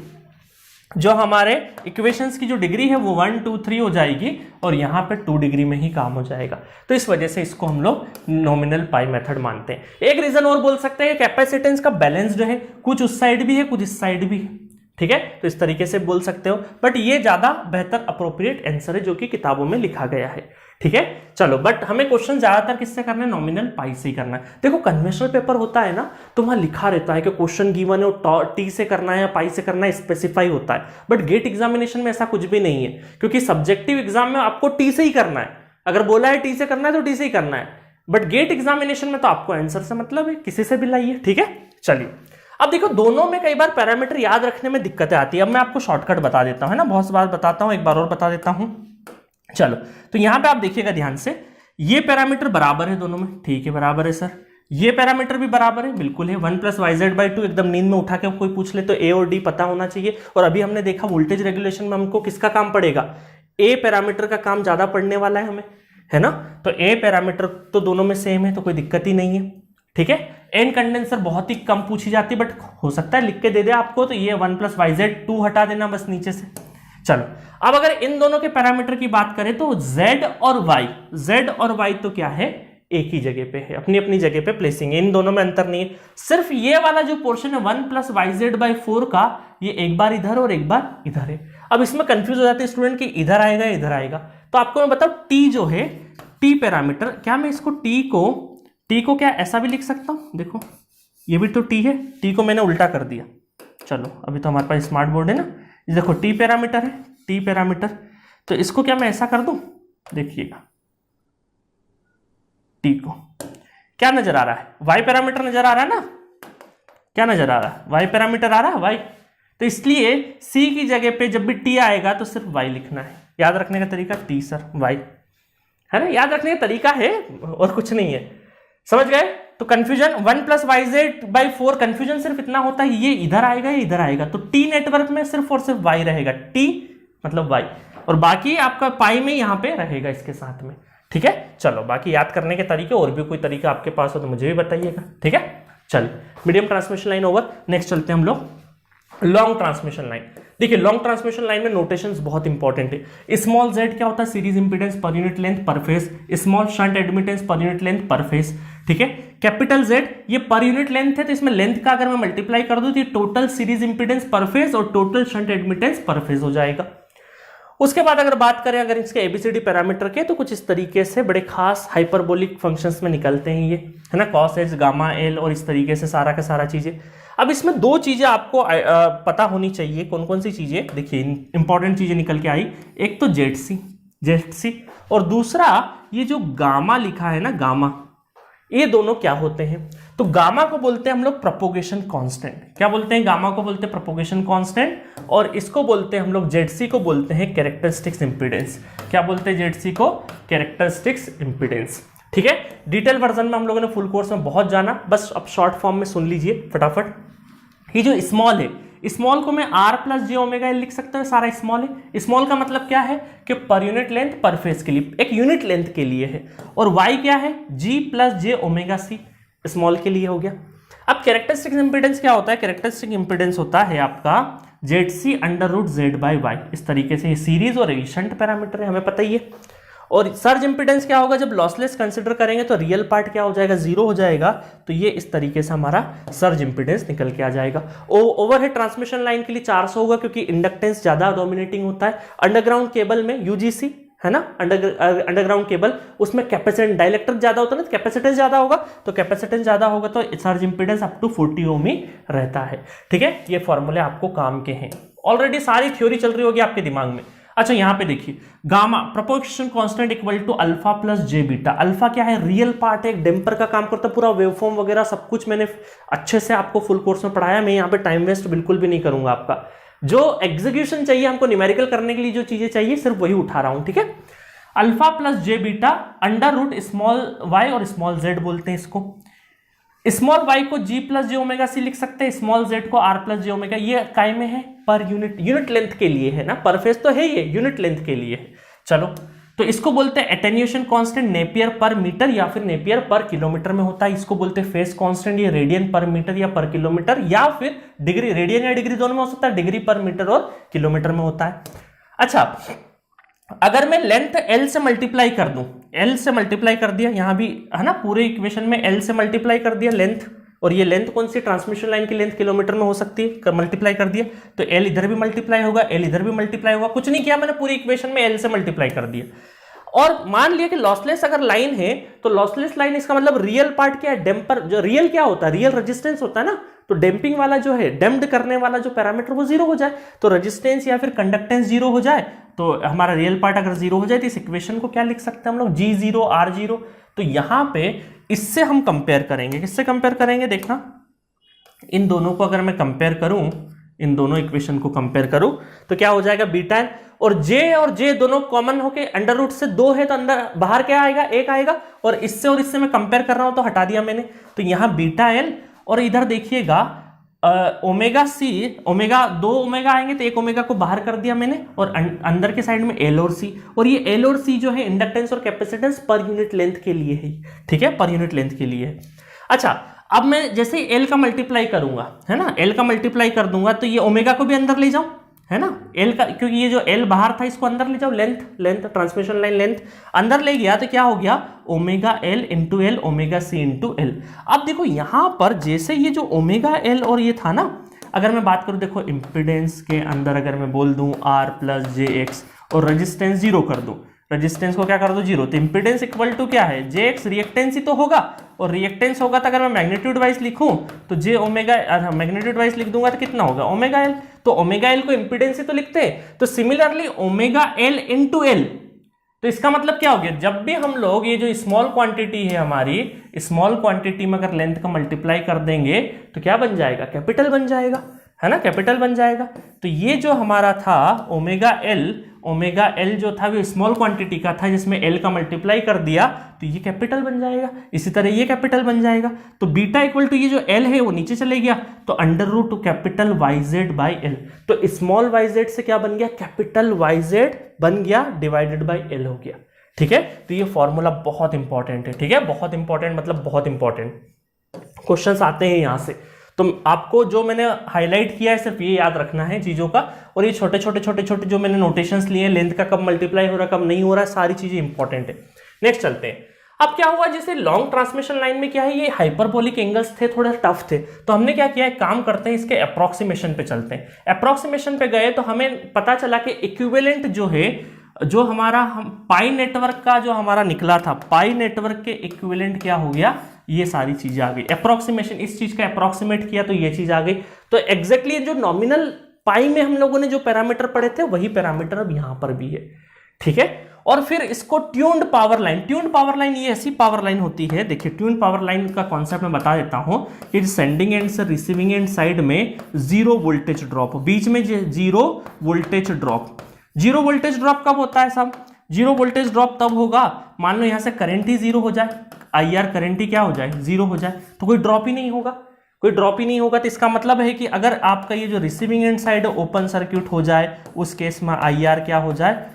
जो हमारे इक्वेशंस की जो डिग्री है वो 1 2 3 हो जाएगी और यहाँ पे 2 डिग्री में ही काम हो जाएगा। तो इस वजह से इसको हम लोग नॉमिनल पाई मेथड मानते हैं। एक रीजन और बोल सकते हैं, कैपेसिटेंस का बैलेंस जो है कुछ उस साइड भी है कुछ इस साइड भी है, ठीक है, तो इस तरीके से बोल सकते हो, बट ये ज्यादा बेहतर अप्रोप्रिएट आंसर है जो कि किताबों में लिखा गया है, ठीक है। चलो, बट हमें क्वेश्चन ज्यादातर किससे करना है, नॉमिनल पाई से ही करना है। देखो कन्वेंशनल पेपर होता है ना तो वहां लिखा रहता है कि क्वेश्चन गिवन है और टी से करना है या पाई से करना है, स्पेसिफाई होता है। बट गेट एग्जामिनेशन में ऐसा कुछ भी नहीं है, क्योंकि सब्जेक्टिव एग्जाम में आपको टी से ही करना है। अगर बोला है टी से करना है तो टी से ही करना है, बट गेट एग्जामिनेशन में तो आपको आंसर से मतलब है, किसी से भी लाइए, ठीक है। चलिए, अब देखो दोनों में कई बार पैरामीटर याद रखने में दिक्कतें आती है। अब मैं आपको शॉर्टकट बता देता हूं, है ना, बहुत बार बताता हूं, एक बार और बता देता हूं। चलो, तो यहां पे आप देखिएगा ध्यान से, ये पैरामीटर बराबर है दोनों में, ठीक है, बराबर है सर। ये पैरामीटर भी बराबर है, बिल्कुल है, 1 + yz/2, एकदम नींद में उठा के कोई पूछ ले तो ए और डी पता होना चाहिए। और अभी हमने देखा वोल्टेज रेगुलेशन में हमको किसका काम पड़ेगा, ए पैरामीटर का काम ज्यादा पड़ने वाला है हमें, है ना। तो ए पैरामीटर तो दोनों में सेम है तो कोई दिक्कत ही नहीं है, ठीक है। एन कंडेंसर बहुत ही कम पूछी जाती है, बट हो सकता है लिख के दे दे आपको, तो ये 1 + yz/2 हटा देना बस नीचे से। चलो, अब अगर इन दोनों के पैरामीटर की बात करें तो z और y तो क्या है, एक ही जगह पे है, अपनी अपनी जगह पे प्लेसिंग है, इन दोनों में अंतर नहीं है। सिर्फ ये वाला जो पोर्शन है 1 + yz/4 का, ये एक बार इधर और एक बार इधर है। अब इसमें कंफ्यूज हो जाते हैं स्टूडेंट कि इधर आएगा इधर आएगा, तो आपको मैं बताऊं t जो है, t पैरामीटर, क्या मैं इसको t को क्या ऐसा भी लिख सकता हूं, देखो ये भी तो t है, t को मैंने उल्टा कर दिया। चलो, अभी तो हमारे पास स्मार्ट बोर्ड है ना, देखो t पैरामीटर है, t पैरामीटर, तो इसको क्या मैं ऐसा कर दूं, देखिएगा t को क्या नजर आ रहा है, y पैरामीटर नजर आ रहा है ना, क्या नजर आ रहा है, y पैरामीटर आ रहा है, y। तो इसलिए c की जगह पे जब भी t आएगा तो सिर्फ y लिखना है। याद रखने का तरीका t सर y, है ना, याद रखने का तरीका है और कुछ नहीं है, समझ गए। तो कंफ्यूजन 1 + yz/4, कंफ्यूजन सिर्फ इतना होता है ये इधर आएगा ये इधर आएगा, तो टी नेटवर्क में सिर्फ और सिर्फ y रहेगा, t मतलब y, और बाकी आपका पाई में यहां पे रहेगा इसके साथ में, ठीक है। चलो, बाकी याद करने के तरीके और भी कोई तरीका आपके पास हो तो मुझे भी बताइएगा, ठीक है। चलिए, medium transmission line over, next चलते हैं हम लोग लॉन्ग ट्रांसमिशन लाइन। देखिए, लॉन्ग ट्रांसमिशन लाइन में नोटेशंस बहुत इंपॉर्टेंट है। स्मॉल z क्या होता है, series impedance per unit length per phase, small shunt admittance per unit length per phase, ठीक है। कैपिटल Z ये पर यूनिट लेंथ है, तो इसमें लेंथ का अगर मैं मल्टीप्लाई कर दूं तो ये टोटल सीरीज इंपीडेंस पर फेज और टोटल शंट एडमिटेंस पर फेज हो जाएगा। उसके बाद अगर बात करें अगर इसके ABCD पैरामीटर के, तो कुछ इस तरीके से बड़े खास हाइपरबोलिक फंक्शंस में निकलते हैं ये, है ना, cos h, गामा l और इस तरीके से सारा का सारा चीजें। अब इसमें दो चीजें आपको पता होनी चाहिए, कौन कौन सी चीजें, देखिए इंपॉर्टेंट चीजें निकल के आई, एक तो ZC और दूसरा ये जो गामा लिखा है ना, गामा, ये दोनों क्या होते हैं, तो गामा को बोलते हैं हम लोग प्रोपोगेशन कांस्टेंट। क्या बोलते हैं, गामा को बोलते हैं प्रोपोगेशन कांस्टेंट, और इसको बोलते हैं हम लोग, ZC को बोलते हैं कैरेक्टरिस्टिक्स इंपीडेंस। क्या बोलते हैं ZC को, कैरेक्टरिस्टिक्स इंपीडेंस, ठीक है। डिटेल वर्जन में हम लोगों ने फुल कोर्स में बहुत जाना, बस अब शॉर्ट फॉर्म में सुन लीजिए फटाफट। ये जो स्मॉल है, स्मॉल को मैं r + j⍵l लिख सकता हूँ, सारा स्मॉल है। स्मॉल का मतलब क्या है कि पर यूनिट लेंथ पर फेज के लिए, एक यूनिट लेंथ के लिए है, और y क्या है, g + j⍵c, स्मॉल के लिए हो गया। अब कैरेक्टरिस्टिक इंपीडेंस क्या होता है, कैरेक्टरिस्टिक इंपीडेंस होता है आपका ZC√z/y, इस तरीके से ये सीरीज और शंट पैरामीटर है, हमें पता ही है। और सर्ज इंपीडेंस क्या होगा, जब लॉसलेस कंसिडर करेंगे तो रियल पार्ट क्या हो जाएगा, 0 हो जाएगा, तो ये इस तरीके से हमारा सर्ज इंपीडेंस निकल के आ जाएगा। ओवरहेड ट्रांसमिशन लाइन के लिए 400 होगा, क्योंकि इंडक्टेंस ज्यादा डोमिनेटिंग होता है। अंडरग्राउंड केबल में UGC है ना, अंडरग्राउंड केबल, उसमें कैपेसिटेंस, डाइलेक्ट्रिक ज्यादा होता है ना, कैपेसिटेंस ज्यादा होगा, तो कैपेसिटेंस ज्यादा होगा तो सर्ज इंपीडेंस अप टू 40 ओम ही रहता है, ठीक है। ये फॉर्मूले आपको काम के हैं, ऑलरेडी सारी थ्योरी चल रही होगी आपके दिमाग में। अच्छा यहाँ पे देखिए gamma propagation constant equal to alpha plus J beta. Alpha क्या है, रियल पार्ट है, एक डेम्पर का काम करता है, पूरा वेवफॉर्म वगैरह सब कुछ मैंने अच्छे से आपको फुल कोर्स में पढ़ाया। मैं यहाँ पे टाइम वेस्ट बिल्कुल भी नहीं करूंगा आपका। जो एग्जीक्यूशन चाहिए हमको न्यूमेरिकल करने के लिए जो चीजें चाहिए सिर्फ वही उठा रहा हूं, ठीक है। Alpha plus J beta under root small Y और स्मॉल जेड बोलते हैं इसको। स्मॉल वाई को जी प्लस जे ओमेगा सी लिख सकते हैं, स्मॉल जेड को आर प्लस जे ओमेगा। ये काय में है, पर यूनिट लेंथ के लिए है ना, पर फेज तो है ये, यूनिट लेंथ के लिए है। चलो तो इसको बोलते हैं एटेन्यूएशन कांस्टेंट नेपियर पर मीटर या फिर नेपियर पर किलोमीटर में होता है। इसको बोलते हैं फेज कांस्टेंट, ये रेडियन पर मीटर या पर किलोमीटर या फिर डिग्री, रेडियन या डिग्री दोनों में हो सकता है, डिग्री पर मीटर और किलोमीटर में होता है। अच्छा अगर मैं लेंथ L से मल्टीप्लाई कर दूं, L से मल्टीप्लाई कर दिया, यहां भी है ना पूरे इक्वेशन में L से मल्टीप्लाई कर दिया लेंथ, और ये लेंथ कौन सी, ट्रांसमिशन लाइन की लेंथ किलोमीटर में हो सकती है, मल्टीप्लाई कर दिया तो L इधर भी मल्टीप्लाई होगा, L इधर भी मल्टीप्लाई होगा। कुछ नहीं किया मैंने, पूरी इक्वेशन में L से मल्टीप्लाई कर दिया। और मान लिया कि लॉसलेस अगर लाइन है तो लॉसलेस लाइन इसका मतलब रियल पार्ट क्या है, डेम्पर। जो रियल क्या होता है, रियल रेजिस्टेंस होता है ना, तो डैम्पिंग वाला जो है, डेम्प्ड करने वाला जो पैरामीटर वो जीरो हो जाए, तो रेजिस्टेंस या फिर कंडक्टेंस जीरो हो जाए, तो हमारा रियल पार्ट अगर जीरो हो जाए तो इस इक्वेशन को क्या लिख सकते हैं हम लोग, जी जीरो आर जीरो। तो यहां पे इससे हम कंपेयर करेंगे, किससे कंपेयर करेंगे, देखना इन दोनों को अगर मैं कंपेयर करूं, इन दोनों इक्वेशन को कंपेयर करूं तो क्या हो जाएगा, बीटा एल और जे दोनों कॉमन होके अंडर रूट से दो है तो अंदर बाहर क्या आएगा, एक आएगा, और इससे मैं कंपेयर कर रहा हूं तो हटा दिया मैंने, तो यहां बीटा एल और इधर देखिएगा ओमेगा सी, ओमेगा दो ओमेगा आएंगे तो एक ओमेगा को बाहर कर दिया मैंने, और अंदर के साइड में एल और सी, और ये एल और सी जो है इंडक्टेंस और कैपेसिटेंस पर यूनिट लेंथ के लिए है, ठीक है, पर यूनिट लेंथ के लिए है। अच्छा अब मैं जैसे ही एल का मल्टीप्लाई करूंगा, है ना, एल का मल्टीप्लाई कर दूंगा तो ये ओमेगा को भी अंदर ले जाऊं, है ना, एल का, क्योंकि ये जो एल बाहर था इसको अंदर ले जाओ, लेंथ ट्रांसमिशन लाइन लेंथ अंदर ले गया तो क्या हो गया, omega L into L omega C into L. अब देखो यहां पर जैसे ये जो ओमेगा एल और ये था ना, अगर मैं बात करूं, देखो इंपिडेंस के अंदर अगर मैं बोल दूं आर प्लस जे एक्स और रेजिस्टेंस जीरो कर दूं, रेजिस्टेंस को क्या कर दो जीरो, तो इंपिडेंस इक्वल टू क्या है, जे एक्स, रिएक्टेंस ही तो होगा, और रिएक्टेंस होगा तो अगर मैं मैग्नीट्यूड वाइज लिखूं तो जे ओमेगा, मैग्नीट्यूड वाइज लिख दूंगा तो कितना होगा, ओमेगा एल, तो ओमेगा एल को इंपिडेंस ही तो लिखते हैं, तो similarly omega L into L, तो इसका मतलब क्या हो गया, जब भी हम लोग ये जो स्मॉल क्वांटिटी है हमारी, स्मॉल क्वांटिटी में अगर लेंथ का मल्टीप्लाई कर देंगे तो क्या बन जाएगा, कैपिटल बन जाएगा, है ना, कैपिटल बन जाएगा। तो ये जो हमारा था ओमेगा एल जो था वो स्मॉल क्वांटिटी का था जिसमें एल का मल्टीप्लाई कर दिया तो ये कैपिटल बन जाएगा, इसी तरह ये कैपिटल बन जाएगा। तो बीटा इक्वल टू ये जो एल है वो नीचे चले गया तो under root two capital Y Z by L, तो स्मॉल वाई जेड से क्या बन गया, कैपिटल वाई जेड बन गया डिवाइडेड बाई एल हो गया, ठीक है। तो ये फॉर्मूला बहुत इंपॉर्टेंट है, ठीक है, बहुत इंपॉर्टेंट मतलब बहुत इंपॉर्टेंट क्वेश्चंस आते हैं यहां से। तो आपको जो मैंने हाईलाइट किया है सिर्फ ये याद रखना है चीजों का, और ये छोटे छोटे जो मैंने नोटेशंस लिए हैं, लेंथ का कब मल्टीप्लाई हो रहा है कब नहीं हो रहा है, सारी चीजें इंपॉर्टेंट है। नेक्स्ट चलते हैं। अब क्या हुआ, जैसे लॉन्ग ट्रांसमिशन लाइन में क्या है, ये हाइपरबोलिक एंगल्स थे, थोड़े टफ थे, तो हमने क्या किया, एक काम करते हैं, इसके अप्रोक्सीमेशन पे चलते हैं। अप्रोक्सीमेशन पे गए तो हमें पता चला कि इक्विवेलेंट जो है, जो हमारा पाई नेटवर्क का जो हमारा निकला था, पाई नेटवर्क के इक्विवेलेंट क्या हो गया, ये सारी चीजें आ गई। अप्रोक्सीमेशन, इस चीज का अप्रोक्सीमेट किया तो ये चीज आ गई। तो एग्जैक्टली जो नॉमिनल पाई में हम लोगों ने जो पैरामीटर पढ़े थे वही पैरामीटर अब यहां पर भी है, ठीक है। और फिर इसको ट्यून्ड पावर लाइन, ये ऐसी पावर लाइन होती है, देखिए ट्यून्ड पावर लाइन का कॉन्सेप्ट मैं बता देता हूं कि सेंडिंग एंड से रिसीविंग एंड साइड में जीरो वोल्टेज ड्रॉप, बीच में zero voltage drop. Zero voltage drop कब होता है साहब, जीरो वोल्टेज ड्रॉप तब होगा, मान लो यहां से करंट ही जीरो हो जाए, IR करंट ही क्या हो जाए, जीरो हो जाए, तो कोई ड्रॉप ही नहीं होगा, तो इसका मतलब है कि अगर आपका ये जो receiving end side open circuit हो जाए उस केस में IR क्या हो जाए,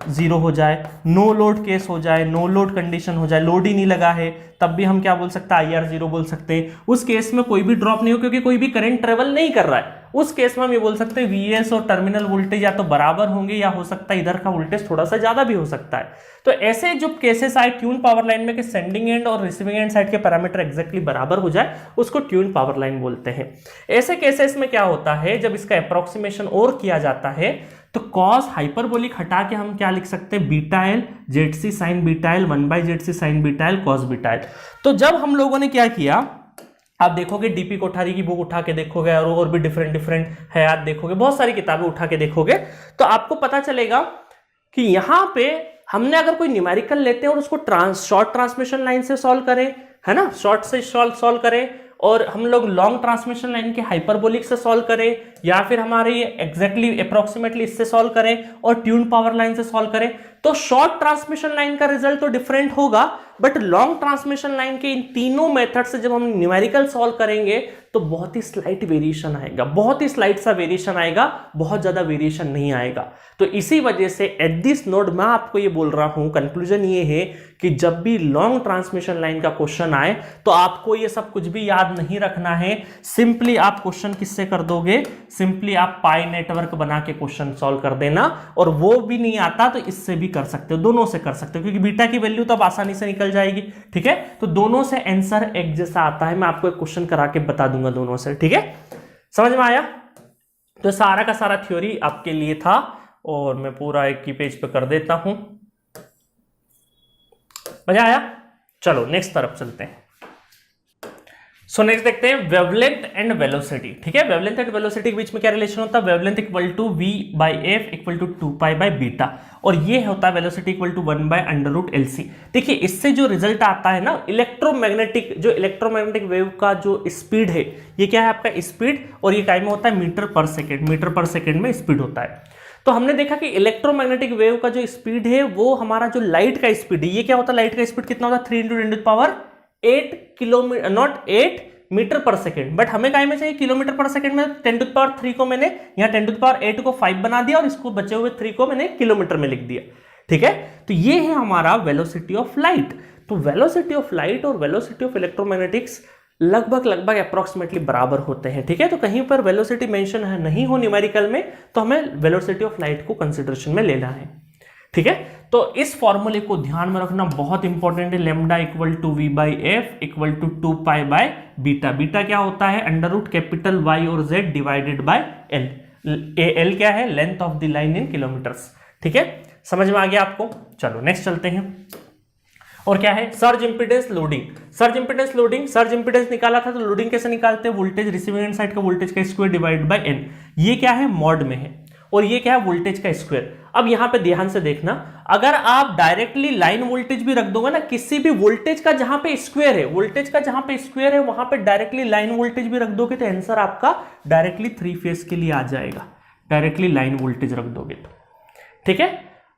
जीरो हो जाए। नो लोड केस हो जाए, नो लोड कंडीशन हो जाए, लोड ही नहीं लगा है, तब भी हम क्या बोल सकते हैं, IR जीरो बोल सकते हैं। उस केस में कोई भी ड्रॉप नहीं हो क्योंकि कोई भी करंट ट्रेवल नहीं कर रहा है, उस केस में हम ये बोल सकते हैं VS और टर्मिनल वोल्टेज या तो बराबर होंगे या हो सकता है इधर का वोल्टेज थोड़ा सा ज्यादा भी हो सकता है। तो ऐसे जो केसेस आए ट्यून पावर लाइन में कि सेंडिंग एंड और रिसीविंग एंड साइड के पैरामीटर एग्जैक्टली बराबर हो जाए, उसको ट्यून पावर लाइन बोलते हैं। ऐसे केसेस में क्या होता है, जब इसका अप्रोक्सीमेशन और किया जाता है तो कॉस हाइपरबोलिक हटा के हम क्या लिख सकते हैं, beta L Z C sine beta L 1/ZC sine beta L cos beta L. तो जब हम लोगों ने क्या किया, आप देखोगे डीपी कोठारी की बुक उठा के देखोगे और भी डिफरेंट है, आप देखोगे बहुत सारी किताबें उठा के देखोगे तो आपको पता चलेगा कि यहां पे हमने अगर कोई न्यूमेरिकल लेते हैं और उसको शॉर्ट ट्रांसमिशन लाइन से सॉल्व करें, है ना, शॉर्ट से सॉल्व करें, और हम लोग लॉन्ग ट्रांसमिशन लाइन के हाइपरबोलिक से सॉल्व करें, या फिर हमारे ये एग्जैक्टली अप्रोक्सीमेटली इससे सॉल्व करें और ट्यून पावर लाइन से सॉल्व करें, तो शॉर्ट ट्रांसमिशन लाइन का रिजल्ट तो डिफरेंट होगा, बट लॉन्ग ट्रांसमिशन लाइन के इन तीनों मेथड से जब हम न्यूमेरिकल सॉल्व करेंगे तो बहुत ही स्लाइट वेरिएशन आएगा, बहुत ही स्लाइट सा वेरिएशन आएगा, बहुत ज्यादा वेरिएशन नहीं आएगा। तो इसी वजह से एट दिस नोड मैं आपको ये बोल रहा हूं, कंक्लूजन ये है कि जब भी लॉन्ग ट्रांसमिशन लाइन का क्वेश्चन आए तो आपको ये सब कुछ भी याद नहीं रखना है। सिंपली आप क्वेश्चन किससे कर दोगे, सिंपली आप पाई नेटवर्क बना के क्वेश्चन सॉल्व कर देना, और वो भी नहीं आता तो इससे भी कर सकते हो, दोनों से कर सकते हो, क्योंकि बीटा की वैल्यू तो अब आसानी से निकल जाएगी। ठीक है, तो दोनों से आंसर एक जैसा आता है। मैं आपको एक क्वेश्चन करा के बता दूंगा दोनों से। ठीक है, समझ में आया? तो सारा का सारा थ्योरी आपके लिए था, और मैं पूरा एक ही पेज पे कर देता हूं। मजा आया? चलो नेक्स्ट तरफ चलते हैं। सो नेक्स्ट देखते हैं वेवलेंथ एंड वेलोसिटी। ठीक है, वेवलेंथ एंड वेलोसिटी के बीच में क्या रिलेशन होता है? Wavelength equal to v by F equal to 2 pi beta, और ये होता है velocity equal to 1 by under root L C. देखिए इससे जो रिजल्ट आता है ना, इलेक्ट्रोमैग्नेटिक वेव का जो स्पीड है, ये क्या है आपका स्पीड, और ये टाइम में होता है मीटर पर सेकेंड में स्पीड होता है। तो हमने देखा कि इलेक्ट्रोमैग्नेटिक वेव का जो स्पीड है वो हमारा जो लाइट का स्पीड है, ये क्या होता है, लाइट का स्पीड कितना होता है? 3 × 10⁸ किलोमीटर, नॉट 8 मीटर पर सेकेंड, बट हमें काय में चाहिए किलोमीटर पर सेकेंड में। 10⁻³ को मैंने यहाँ 10⁸ को 5 बना दिया, और इसको बचे हुए 3 को मैंने किलोमीटर में लिख दिया। ठीक है, तो ये है हमारा वेलोसिटी ऑफ लाइट। तो वेलोसिटी ऑफ लाइट और वेलोसिटी ऑफ इलेक्ट्रोमैग्नेटिक्स लगभग अप्रोक्सीमेटली बराबर होते हैं। ठीक है, तो कहीं पर वेलोसिटी मेंशन नहीं हो न्यूमेरिकल में तो हमें वेलोसिटी ऑफ लाइट को कंसिडरेशन में लेना है। ठीक है, तो इस फॉर्मूले को ध्यान में रखना बहुत इंपॉर्टेंट है। Lambda equal to v by F equal to 2 pi by beta. Beta क्या होता है? अंडर रूट कैपिटल Y और Z divided by L। L क्या है? Length of the line in kilometres. ठीक है, समझ में आ गया आपको? चलो नेक्स्ट चलते हैं। और क्या है? Surge impedance loading. Surge impedance निकाला था, तो लोडिंग कैसे निकालते हैं? वोल्टेज रिसीविंग एंड साइड का वोल्टेज का स्क्वायर डिवाइड बाय n। ये क्या है? मॉड में है, और ये क्या है? वोल्टेज का स्क्वायर। अब यहां पे ध्यान से देखना, अगर आप डायरेक्टली लाइन वोल्टेज भी रख दोगे ना, किसी भी वोल्टेज का जहां पे स्क्वायर है, वहां पे डायरेक्टली लाइन वोल्टेज भी रख दोगे तो आंसर आपका डायरेक्टली 3 फेज के लिए आ जाएगा, डायरेक्टली लाइन वोल्टेज रख दोगे तो। ठीक है,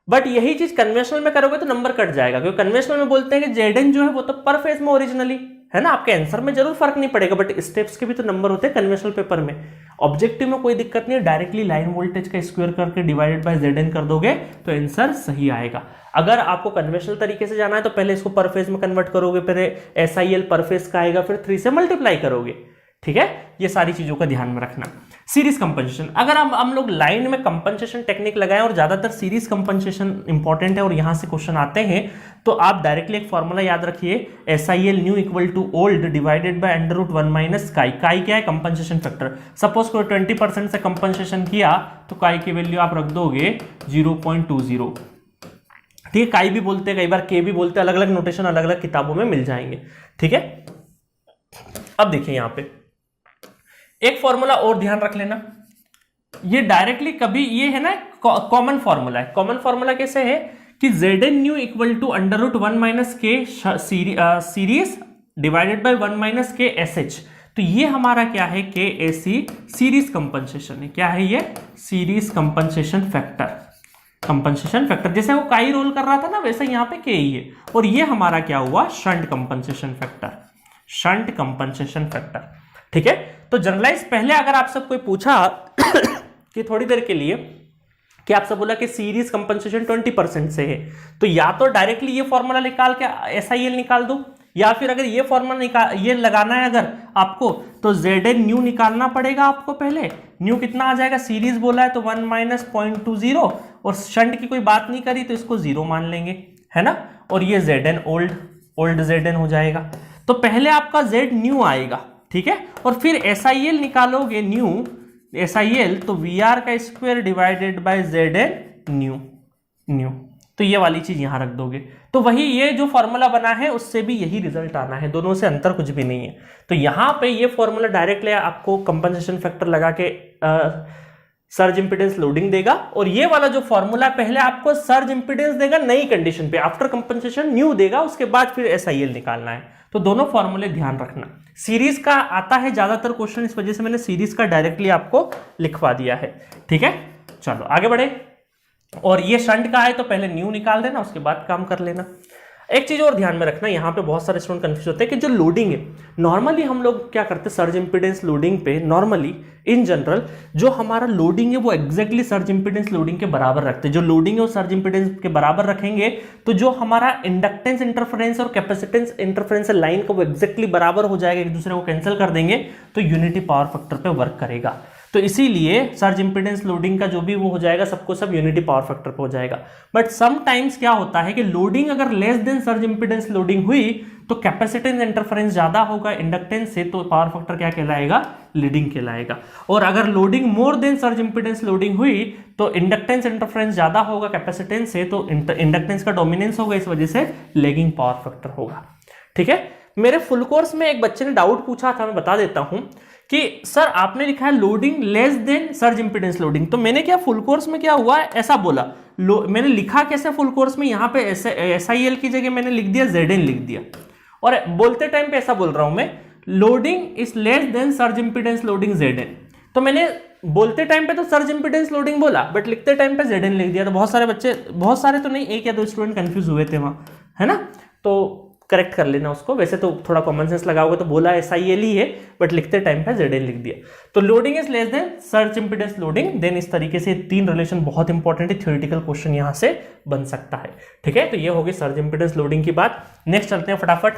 बट यही चीज कन्वेंशनल में करोगे तो नंबर कट जाएगा, क्योंकि कन्वेंशनल में बोलते हैं कि जेडन जो है वो तो पर फेज में ओरिजिनली है ना, आपके आंसर में जरूर फर्क नहीं पड़ेगा, बट स्टेप्स के भी तो नंबर होते हैं कन्वेंशनल पेपर में। ऑब्जेक्टिव में कोई दिक्कत नहीं है, डायरेक्टली लाइन वोल्टेज का स्क्वायर करके डिवाइडेड बाय जेडन कर दोगे तो आंसर सही आएगा। अगर आपको कन्वेंशनल तरीके से जाना है तो पहले इसको पर फेज में कन्वर्ट करोगे, फिर SIL पर फेज का आएगा, फिर 3 से मल्टीप्लाई करोगे। ठीक है, ये सारी चीजों का ध्यान में रखना। सीरीज कंपनसेशन, अगर हम लोग लाइन में कंपनसेशन टेक्निक लगाएं, और ज्यादातर सीरीज कंपनसेशन इंपॉर्टेंट है और यहां से क्वेश्चन आते हैं, तो आप डायरेक्टली एक फॉर्मूला याद रखिए, SIL new equal to old divided by under root 1 minus chi. Chi क्या है? Compensation factor. सपोज कोई 20% से कंपनसेशन किया तो काई की वैल्यू आप रख दोगे 0.20। ठीक है, काई भी बोलते हैं, कई बार के भी बोलते हैं, अलग अलग नोटेशन अलग अलग किताबों में मिल जाएंगे। ठीक है, अब देखिए यहां पे एक फॉर्मूला और ध्यान रख लेना, ये डायरेक्टली कभी ये है ना कॉमन फॉर्मूला है। कॉमन फॉर्मूला कैसे है कि Zn new equal to under root 1 minus K series divided by 1 minus K SH। तो ये हमारा क्या है? KAC सीरीज कंपनसेशन है। क्या है ये? Series compensation factor. जैसे वो काई रोल कर रहा था ना, वैसे यहां पे KE है, और ये हमारा क्या हुआ? Shunt compensation factor. ठीक है, तो जनरलाइज पहले अगर आपसे कोई पूछा कि थोड़ी देर के लिए कि आपसे बोला कि सीरीज कंपनसेशन 20% से है, तो या तो डायरेक्टली ये फॉर्मूला निकाल के SIL निकाल दो, या फिर अगर ये फॉर्मूला ये लगाना है अगर आपको, तो Zn न्यू निकालना पड़ेगा आपको पहले। न्यू कितना आ जाएगा? सीरीज बोला है तो 1 माइनस 0.20, और शंट की कोई बात नहीं करी तो इसको 0 मान लेंगे, है ना, और ये Zn ओल्ड Zn हो जाएगा। तो पहले आपका Z न्यू आएगा, ठीक है, और फिर SIL निकालोगे SIL तो VR का square divided by Zn new. तो ये वाली चीज यहां रख दोगे, तो वही ये जो फॉर्मूला बना है उससे भी यही रिजल्ट आना है, दोनों से अंतर कुछ भी नहीं है। तो यहां पे ये फॉर्मूला डायरेक्टली आपको कंपनसेशन फैक्टर लगा के सर्ज इंपीडेंस लोडिंग देगा, और ये वाला जो फॉर्मूला पहले आपको सर्ज इंपीडेंस देगा नई कंडीशन पे, आफ्टर कंपनसेशन न्यू देगा, उसके बाद फिर एसआईएल निकालना है। तो दोनों फॉर्मूले ध्यान रखना। सीरीज का आता है ज्यादातर क्वेश्चन, इस वजह से मैंने सीरीज का डायरेक्टली आपको लिखवा दिया है। ठीक है, चलो आगे बढ़े। और ये शंट का है तो पहले न्यू निकाल देना, उसके बाद काम कर लेना। एक चीज और ध्यान में रखना, यहाँ पे बहुत सारे स्टूडेंट कंफ्यूज होते हैं कि जो लोडिंग है, नॉर्मली हम लोग क्या करते हैं सर्ज इंपीडेंस लोडिंग पे, नॉर्मली इन जनरल जो हमारा लोडिंग है वो एग्जैक्टली सर्ज इंपीडेंस लोडिंग के बराबर रखते हैं। जो लोडिंग है वो सर्ज इंपीडेंस के बराबर रखेंगे तो जो हमारा इंडक्टेंस इंटरफेरेंस और कैपेसिटेंस इंटरफेरेंस लाइन का वो एग्जैक्टली बराबर हो जाएगा, एक दूसरे को कैंसिल कर देंगे तो यूनिटी पावर फैक्टर पे वर्क करेगा। तो इसीलिए सर्ज इंपीडेंस लोडिंग का जो भी वो हो जाएगा सबको सब यूनिटी पावर फैक्टर पे हो जाएगा। बट समटाइम्स क्या होता है कि लोडिंग अगर less than surge impedance loading हुई तो कैपेसिटेंस इंटरफेरेंस ज्यादा होगा इंडक्टेंस से, तो पावर फैक्टर क्या कहलाएगा, लीडिंग कहलाएगा। और अगर loading more than surge impedance loading हुई तो इंडक्टेंस इंटरफेरेंस ज्यादा होगा कैपेसिटेंस से, तो इंडक्टेंस का डोमिनेंस होगा, इस वजह से लेगिंग पावर फैक्टर होगा। ठीक है, मेरे फुल कोर्स में एक बच्चे ने डाउट पूछा था, मैं बता देता हूं कि सर आपने लिखा है loading less than surge impedance loading, तो मैंने क्या फुल कोर्स में क्या हुआ ऐसा बोला, मैंने लिखा कैसे फुल कोर्स में, यहाँ पे एसआईएल की जगह मैंने लिख दिया जेड एन लिख दिया, और बोलते टाइम पे ऐसा बोल रहा हूं मैं loading is less than surge impedance loading Z N. तो मैंने बोलते टाइम पे तो सर्ज इंपीडेंस लोडिंग बोला बट लिखते टाइम पे जेड एन लिख दिया, तो बहुत सारे बच्चे, बहुत सारे तो नहीं, एक या दो स्टूडेंट कंफ्यूज हुए थे वहां, है ना। तो करेक्ट कर लेना उसको, वैसे तो थोड़ा कॉमन सेंस लगाओगे तो बोला एसआईएल ही है बट लिखते टाइम पे जेड एन लिख दिया। तो loading is less than surge impedance loading then, इस तरीके से तीन रिलेशन बहुत इंपॉर्टेंट है, थ्योरेटिकल क्वेश्चन यहां से बन सकता है। ठीक है, तो ये होगी सर्ज इंपीडेंस लोडिंग की बात। नेक्स्ट चलते हैं फटाफट।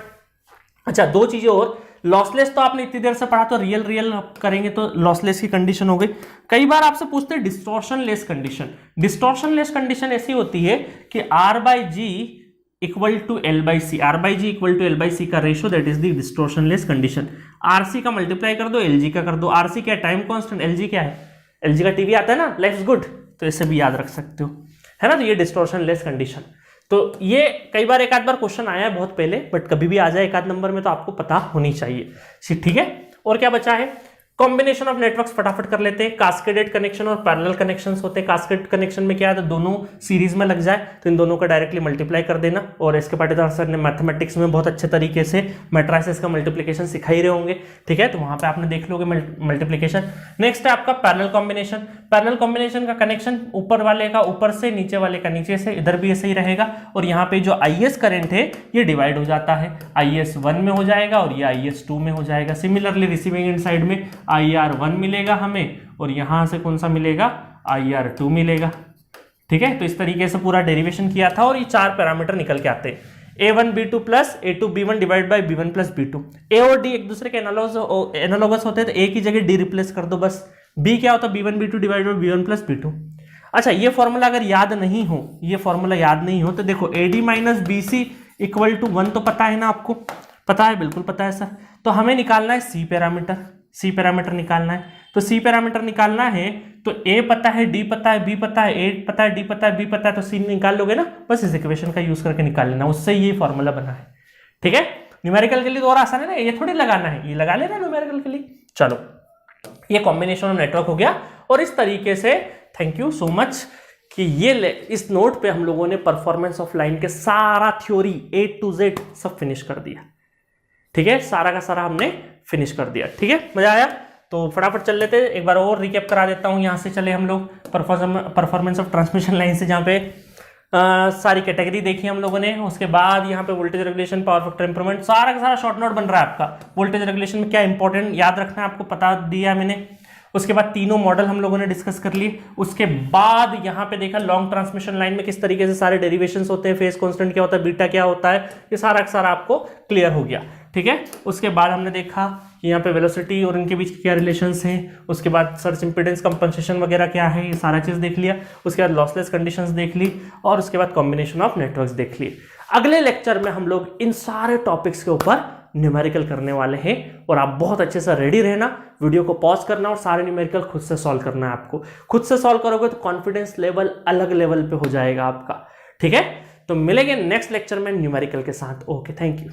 अच्छा, दो चीजें और, लॉसलेस तो आपने इतनी देर से पढ़ा, तो रियल करेंगे तो लॉसलेस की कंडीशन हो गई। कई बार आपसे पूछते हैं distortionless condition. Distortionless condition ऐसी होती है कि R by G equal to L by C, R by G equal to L by C का ratio, that is the distortionless condition. R C का multiply कर दो, L G का कर दो। आर सी क्या है, टाइम कॉन्स्टेंट, एल जी क्या है, एल जी का टीवी आता है ना, लाइफ इज गुड, तो इसे भी याद रख सकते हो, है ना। तो ये डिस्टॉर्शन लेस कंडीशन, तो ये कई बार एक आध बार क्वेश्चन आया है बहुत पहले, बट कभी भी आ जाए एक आध नंबर में तो आपको पता होनी चाहिए। ठीक है, और क्या बचा है, कॉम्बिनेशन ऑफ नेटवर्क्स फटाफट कर लेते हैं। कास्केडेड कनेक्शन और पैरेलल कनेक्शंस होते हैं। कास्केडेड कनेक्शन में क्या है, तो दोनों सीरीज में लग जाए तो इन दोनों का डायरेक्टली मल्टीप्लाई कर देना। और इसके पाटीदार सर ने मैथमेटिक्स में बहुत अच्छे तरीके से मैट्रिसेस का मल्टीप्लिकेशन सिखाई रहे होंगे। ठीक है, तो वहां पे आपने देख लोगे मल्टीप्लिकेशन। नेक्स्ट है आपका पैरेलल कॉम्बिनेशन। पैरेलल कॉम्बिनेशन का कनेक्शन ऊपर वाले का ऊपर से, नीचे वाले का नीचे से, इधर भी ऐसे ही रहेगा। और यहाँ पे जो IS करंट है ये डिवाइड हो जाता है, IS 1 में हो जाएगा और ये IS 2 में हो जाएगा। सिमिलरली रिसीविंग एंड साइड में IR1 मिलेगा हमें, और यहां से कौन सा मिलेगा, IR2 मिलेगा। ठीक है, तो इस तरीके से पूरा डेरिवेशन किया था और ये चार पैरामीटर निकल के आते हैं। A1 B2 plus A2 B1 divide by B1 plus B2। A और D एक दूसरे के एनालॉगस होते हैं, तो A की जगह D रिप्लेस कर दो बस। B क्या होता है, B1 B2 divide by B1 plus B2। अच्छा, ये फॉर्मूला अगर याद नहीं हो, ये फॉर्मूला याद नहीं हो तो देखो AD minus BC equal to 1 तो पता है ना आपको, पता है, बिल्कुल पता है सर। तो हमें निकालना है C पैरामीटर, C पैरामीटर निकालना है। तो C पैरामीटर निकालना है तो A पता है, D पता है, B पता है, A पता है, D पता है, B पता है, तो C निकाल लोगे ना, बस इस इक्वेशन का यूज करके निकाल लेना, उससे ये फॉर्मूला बना है। ठीक है, न्यूमेरिकल के लिए तो और आसान है ना, ये थोड़ी लगाना है, ये लगा लेना न्यूमेरिकल के लिए। चलो, ये कॉम्बिनेशन ऑफ नेटवर्क हो गया। और इस तरीके से थैंक यू सो मच कि ये इस नोट पे हम लोगों ने परफॉर्मेंस ऑफ लाइन के सारा थ्योरी A to Z सब फिनिश कर दिया। ठीक है, सारा का सारा हमने फिनिश कर दिया। ठीक है, मजा आया? तो फटाफट चल लेते हैं, एक बार और रिकैप करा देता हूं। यहां से चले हम लोग परफॉर्मेंस ऑफ ट्रांसमिशन लाइन से, जहां पे सारी कैटेगरी देखी हम लोगों ने। उसके बाद यहाँ पे voltage regulation, power factor improvement, सारा का सारा शॉर्ट नोट बन रहा है आपका। वोल्टेज रेगुलेशन में क्या इंपॉर्टेंट याद रखना है आपको बता दिया मैंने। उसके बाद तीनों मॉडल हम लोगों ने डिस्कस कर लिए। उसके बाद यहाँ पे देखा लॉन्ग ट्रांसमिशन लाइन में किस तरीके से सारे डेरिवेशंस होते हैं, फेज कांस्टेंट क्या होता है, बीटा क्या होता है, ये सारा का सारा आपको क्लियर हो गया। ठीक है, उसके बाद हमने देखा कि यहाँ पे वेलोसिटी और इनके बीच क्या रिलेशंस हैं। उसके बाद सर्ज इंपीडेंस कंपनसेशन वगैरह क्या है, ये सारा चीज़ देख लिया। उसके बाद लॉसलेस कंडीशंस देख ली, और उसके बाद कॉम्बिनेशन ऑफ नेटवर्क्स देख लिए। अगले लेक्चर में हम लोग इन सारे टॉपिक्स के ऊपर न्यूमेरिकल करने वाले हैं, और आप बहुत अच्छे से रेडी रहना, वीडियो को पॉज करना और सारे न्यूमेरिकल खुद से सॉल्व करना है आपको। खुद से सॉल्व करोगे तो कॉन्फिडेंस लेवल अलग लेवल पे हो जाएगा आपका। ठीक है, तो मिलेंगे नेक्स्ट लेक्चर में न्यूमेरिकल के साथ। Okay, thank you.